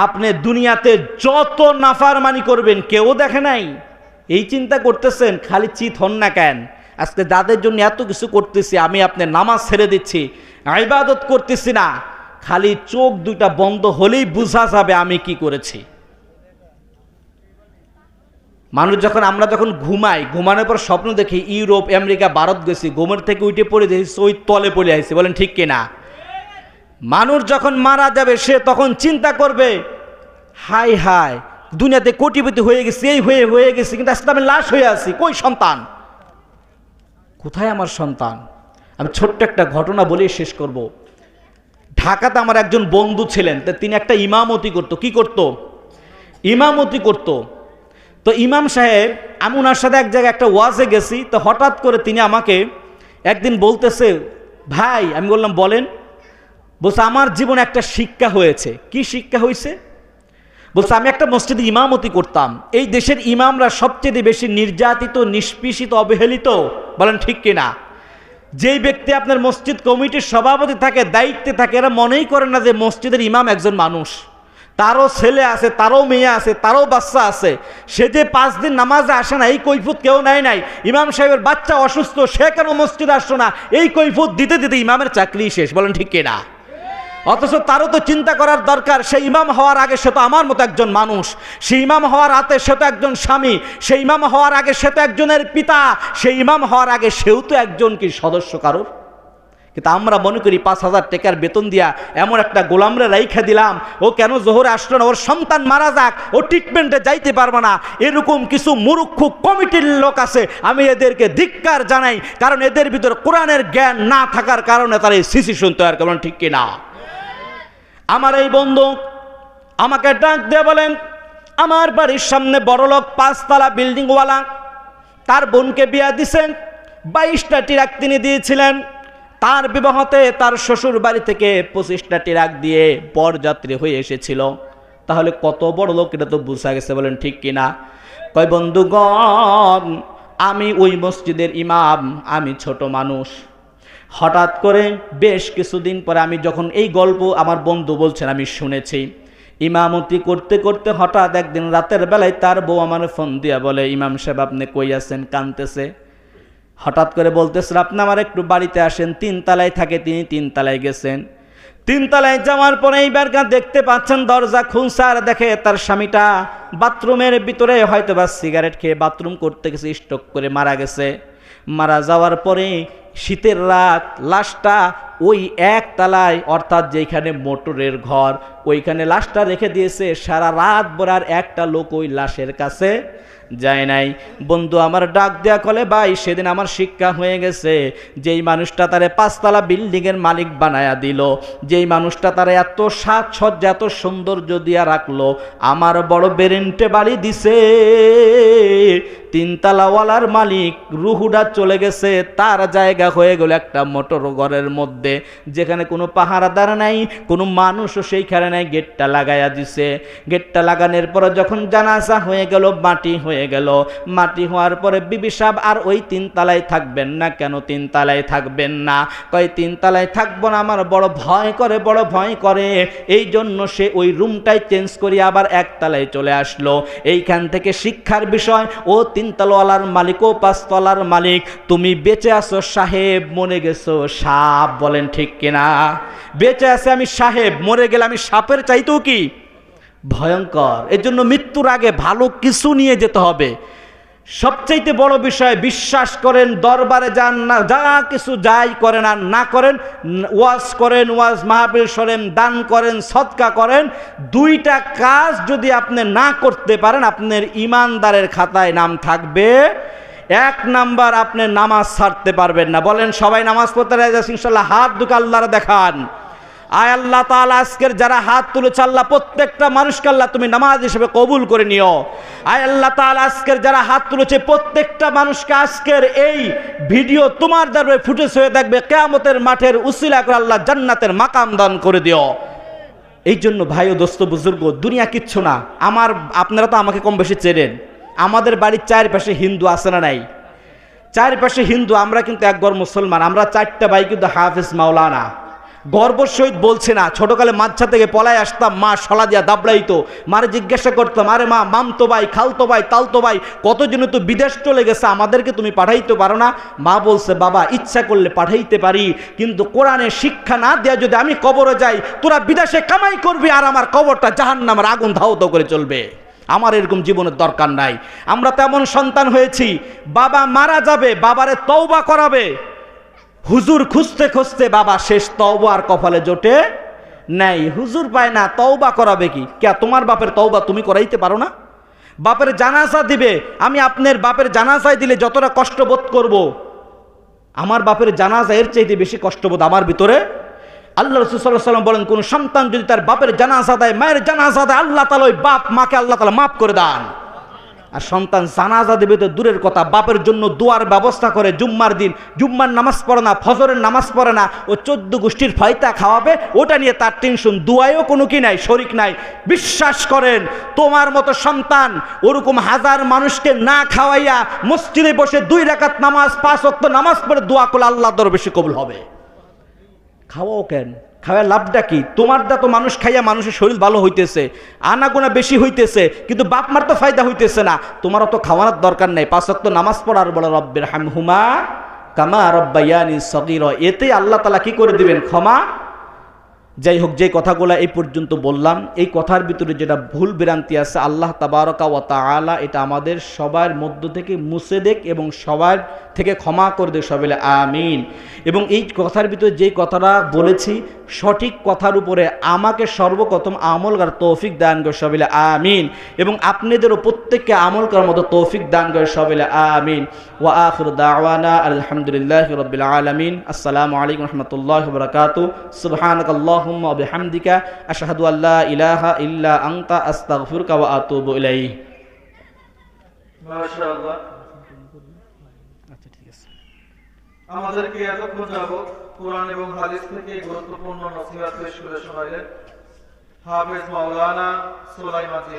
আপনি দুনিয়াতে যত নাফরমানি করবেন কেউ দেখে নাই, এই চিন্তা করতেছেন, খালি চিত হন না কেন? আজকে যাদের জন্য এত কিছু করতেছি, আমি আপনার নামাজ ছেড়ে দিচ্ছি, ইবাদত করতেছি না, খালি চোখ 2টা বন্ধ হলেই বোঝা যাবে আমি কি করেছি। মানুষ যখন, আমরা যখন ঘুমাই, ঘুমানোর পর স্বপ্ন দেখি ইউরোপ, আমেরিকা, ভারত গেছি, ঘুমের থেকে উঠে পড়ে দেখি ওই তলে পড়ে আইছি। বলেন ঠিক কিনা? মানুষ যখন মারা যাবে সে তখন চিন্তা করবে, হাই হাই দুনিয়াতে কোটিপতি হয়ে গেছি, এই হয়ে গেছি, কিন্তু আজকে আমি লাশ হয়ে আছি, কই সন্তান? কোথায় আমার সন্তান? আমি ছোট্ট একটা ঘটনা বলে শেষ করব। ঢাকাতে আমার একজন বন্ধু ছিলেন, তিনি একটা ইমামতি করতো। কি করত? ইমামতি করত। তো ইমাম সাহেব, আমি ওনার সাথে এক জায়গায় একটা ওয়াজে গেছি, তো হঠাৎ করে তিনি আমাকে একদিন বলতেছে, ভাই, আমি বললাম বলেন। বলছে আমার জীবনে একটা শিক্ষা হয়েছে। কি শিক্ষা হয়েছে? বলছে আমি একটা মসজিদে ইমামতি করতাম, এই দেশের ইমামরা সবচেয়ে বেশি নির্যাতিত, নিষ্পেষিত, অবহেলিত। বলেন ঠিক কিনা? যেই ব্যক্তি আপনার মসজিদ কমিটির সভাপতি থাকে, দায়িত্বে থাকে, এরা মনেই করে না যে মসজিদের ইমাম একজন মানুষ, তারও ছেলে আছে, তারও মেয়ে আছে, তারও বাচ্চা আছে, সে যে 5 দিন নামাজে আসে না, এই কৈফিয়ত কেউ নেয় নাই। ইমাম সাহেবের বাচ্চা অসুস্থ, সে কেন মসজিদে আসছো না, এই কৈফিয়ত দিতে দিতে ইমামের চাকরি শেষ। বলেন ঠিক কিনা? অথচ তারও তো চিন্তা করার দরকার, সে ইমাম হওয়ার আগে সে তো আমার মতো একজন মানুষ, সে ইমাম হওয়ার আগে সে তো একজন স্বামী, সে ইমাম হওয়ার আগে সে তো একজনের পিতা, সে ইমাম হওয়ার আগে সেও তো একজন কি সদস্য কারোর। কিন্তু আমরা মনে করি 5,000 টাকার বেতন দিয়া এমন একটা গোলামরে রাইখা দিলাম, ও কেন জোহরে আসলো না, ওর সন্তান মারা যাক, ও ট্রিটমেন্টে যাইতে পারবে না। এরকম কিছু মূর্খ কমিটির লোক আছে, আমি এদেরকে ধিক্কার জানাই, কারণ এদের ভিতর কোরআনের জ্ঞান না থাকার কারণে তারা এই সিচুয়েশন তৈরি করেন। ঠিক কিনা? আমার এই বন্ধু আমাকে ডাক দিয়ে বলেন, আমার বাড়ির সামনে বড়লোক 5 তলা বিল্ডিংওয়ালা, তার বোনকে বিয়া দিছেন, 22টা ট্রাক তিনি দিয়েছিলেন। তার বিবাহতে তার শ্বশুর বাড়ি থেকে 25টা ট্রাক দিয়ে বরযাত্রী হয়ে এসেছিল। তাহলে কত বড় লোক, এটা তো বোঝা গেছে। বলেন ঠিক কিনা? কয় বন্ধুগণ, আমি ওই মসজিদের ইমাম, আমি ছোট মানুষ। হঠাৎ করে বেশ কিছুদিন পরে আমি যখন এই গল্প আমার বন্ধু বলছেন আমি শুনেছি, ইমামতি করতে করতে হঠাৎ একদিন রাতের বেলায় তার বউ আমার ফোন দিয়া বলে, ইমাম সাহেব আপনি কই আছেন? কাঁদতেছে। হঠাৎ করে বলতেছে, আপনি আমার একটু বাড়িতে আসেন, 3 তলায় থাকে তিনি, 3 তলায় গেছেন। তিনতলায় যাওয়ার পরে এইবার দেখতে পাচ্ছেন দরজা খুলছে, আর দেখে তার স্বামীটা বাথরুমের ভিতরে হয়তোবা সিগারেট খেয়ে বাথরুম করতে গেছে, স্ট্রোক করে মারা গেছে। মারা যাওয়ার পরে শীতের রাত লাশটা ওই একতলায়, অর্থাৎ যেখানে মোটরের ঘর, ওইখানে লাশটা রেখে দিয়েছে। সারা রাত ভর আর একটা লোক ওই লাশের কাছে যায় নাই। বন্ধু আমার ডাক দেয়া কলে, ভাই সেদিন আমার শিক্ষা হয়ে গেছে, যেই মানুষটা তারে 5 তলা বিল্ডিংয়ের মালিক বানায়া দিল, যেই মানুষটা তারে এত সাজসজ্জা এত সৌন্দর্য দিয়া রাখলো, আমার বড় বেরেন্টে বাড়ি দিছে, 3 তলাওয়ালার মালিক রুহুডা চলে গেছে, তার জায়গা হয়ে গেল একটা মোটর ঘরের মধ্যে, যেখানে কোনো পাহারাদার নাই, কোনো মানুষও সেইখানে নাই। গেটটা লাগাইয়া দিছে। গেটটা লাগানোর পরে যখন জানাজা হয়ে গেল, মাটি হয়ে গেল। মাটি হওয়ার পরে বিবি সাহেব আর ওই 3 তলায় থাকবেন না। কেন 3 তলায় থাকবেন না? কয় 3 তলায় থাকবো না, আমার বড় ভয় করে, বড় ভয় করে। এই জন্য সে ওই রুমটাই চেঞ্জ করি আবার 1 তলায় চলে আসলো। এইখান থেকে শিক্ষার বিষয়, ও 3 তলাওয়ালার মালিক, ও 5 তলার মালিক, তুমি বেঁচে আছো সাহেব, মরে গেছো সাপ। বলেন ঠিক কিনা? বেঁচে আছে আমি সাহেব, মরে গেলে আমি সাপের চাইতেও কি ভয়ঙ্কর। এর জন্য মৃত্যুর আগে ভালো কিছু নিয়ে যেতে হবে। সবচাইতে বড় বিষয়, বিশ্বাস করেন, দরবারে যান না, যা কিছু যাই করেন আর না করেন, ওয়াজ করেন, ওয়াজ মাহফিল শোনেন, দান করেন, সদকা করেন, 2টা কাজ যদি আপনি না করতে পারেন, আপনার ইমানদারের খাতায় নাম থাকবে। 1 নাম্বার, আপনি নামাজ ছাড়তে পারবেন না। বলেন সবাই নামাজ পড়তে রাজি আছেন ইনশাআল্লাহ? হাত দুটো আল্লাহর দেখান। আয় আল্লাহ তাআলা, আজকের যারা হাত তুলেছে আল্লাহ প্রত্যেকটা মানুষকে আল্লাহ তুমি নামাজ হিসেবে কবুল করে নিও। আয় আল্লাহ তাআলা, আজকের যারা হাত তুলেছে প্রত্যেকটা মানুষকে আজকের এই ভিডিও তোমার দরবারে ফুটেজ হয়ে থাকবে, কিয়ামতের মাঠের উসিলা করে আল্লাহ জান্নাতের মাকাম দান করে দিও। এই জন্য ভাই ও দোস্ত বুজুর্গ, দুনিয়া কিচ্ছু না। আপনারা তো আমাকে কম বেশি চেনেন। আমাদের বাড়ির চারপাশে হিন্দু আছে না নাই? চারপাশে হিন্দু, আমরা কিন্তু একবার মুসলমান। আমরা 4টা ভাই কিন্তু হাফেজ মাওলানা। গর্বর সহিত বলছে না। ছোটকালে মাঝা থেকে পলায় আসতাম, মা শলা দিয়া দাবড়াইতো, মারে জিজ্ঞাসা করতাম, আরে মা, মামতো ভাই, খালতো ভাই, তালতো ভাই কতজন তো বিদেশ চলে গেছে, আমাদেরকে তুমি পাঠাইতে পারো না? মা বলছে, বাবা ইচ্ছা করলে পাঠাইতে পারি, কিন্তু কোরআনে শিক্ষা না দেয়া যদি আমি কবরে যাই, তোরা বিদেশে কামাই করবি আর আমার কবরটা জাহান্নামের আগুন ধাওত করে চলবে। আমার এরকম জীবনের দরকার নাই। আমরা তেমন সন্তান হয়েছি, বাবা মারা যাবে, বাবারে তওবা করাবে, হুজুর খুঁজতে খুঁজতে বাবা শেষ, তওবা আর কপালে জোটে নাই, হুজুর পায় না, তওবা করাবে কি? কে তোমার বাপের তওবা তুমি করাইতে পারো না? বাপের জানাজা দিবে, আমি আপনার বাপের জানাজায় দিলে যতটা কষ্ট বোধ করব, আমার বাপের জানাজা এর চাইতে বেশি কষ্টবোধ আমার ভিতরে। আল্লাহ রাসূল সাল্লাল্লাহু আলাইহি ওয়াসাল্লাম বলেন, কোন সন্তান যদি তার বাপের জানাজা দেয়, মায়ের জানাজা দেয়, আল্লাহ তাআলা ওই বাপ মাকে আল্লাহ তাআলা মাফ করে দেন। আর সন্তান জানাজা দেবে তো দূরের কথা, বাপের জন্য দোয়ার ব্যবস্থা করে, জুম্মার দিন জুম্মার নামাজ পড়ে না, ফজরের নামাজ পড়ে না, ও 14 গোষ্ঠীর ফয়তা খাওয়াবে, ওটা নিয়ে তার টেনশন, দোয়ায়ও কোনো কি নাই, শরিক নাই। বিশ্বাস করেন, তোমার মতো সন্তান ওরকম হাজার মানুষকে না খাওয়াইয়া মসজিদে বসে 2 রাকাত নামাজ, 5 ওয়াক্ত নামাজ পড়ে দোয়া করলে আল্লাহর দরবারে বেশি কবুল হবে। খাওয়াও কেন? খাওয়া লাভটা কি? তোমারটা তো মানুষ খাইয়া মানুষের শরীর ভালো হইতেছে, আনাগোনা বেশি হইতেছে, কিন্তু বাপ মার তো ফায়দা হইতেছে না। তোমারও তো খাওয়ানোর দরকার নেই, 5 ওয়াক্ত নামাজ পড়ার বলে রব্বির হামহুমা কামা রব্বায়ানি সগীরা, এতে আল্লাহ তাআলা কি করে দিবেন? ক্ষমা। যাই হোক, যে কথাগুলো এই পর্যন্ত বললাম, এই কথার ভিতরে যেটা ভুল ভ্রান্তি আছে, আল্লাহ তাবারকা ওয়া তাআলা এটা আমাদের সবার মধ্য থেকে মুছে দেখ এবং সবার থেকে ক্ষমা করে দেখ, সবাই আমিন। এবং এই কথার ভিতরে যেই কথাটা বলেছি, সঠিক কথার উপরে আমাকে সর্বপ্রথম আমল করার তৌফিক দান করে, সবাই আমিন। এবং আপনাদেরও প্রত্যেককে আমল করার মতো তৌফিক দান করে, সবাই আমিন। ওয়া আখিরু দাওয়ানা আলহামদুলিল্লাহি রাব্বিল আলামিন। আসসালামু আলাইকুম ওয়া রাহমাতুল্লাহি ওয়া বারাকাতুহু। সুবহানাকাল্লাহুম্মা ওয়া বিহামদিকা আশহাদু আল্লা ইলাহা ইল্লা আনতা আস্তাগফিরুকা ওয়া আতুবু ইলাইহি। মাশাআল্লাহ। আচ্ছা, ঠিক আছে। আমাদেরকে এতক্ষণ যাবত কোরআন এবং হাদিস থেকে গুরুত্বপূর্ণ নসিহত পেশ করে শোনালেন হাফেজ মাওলানা সুলাইমান।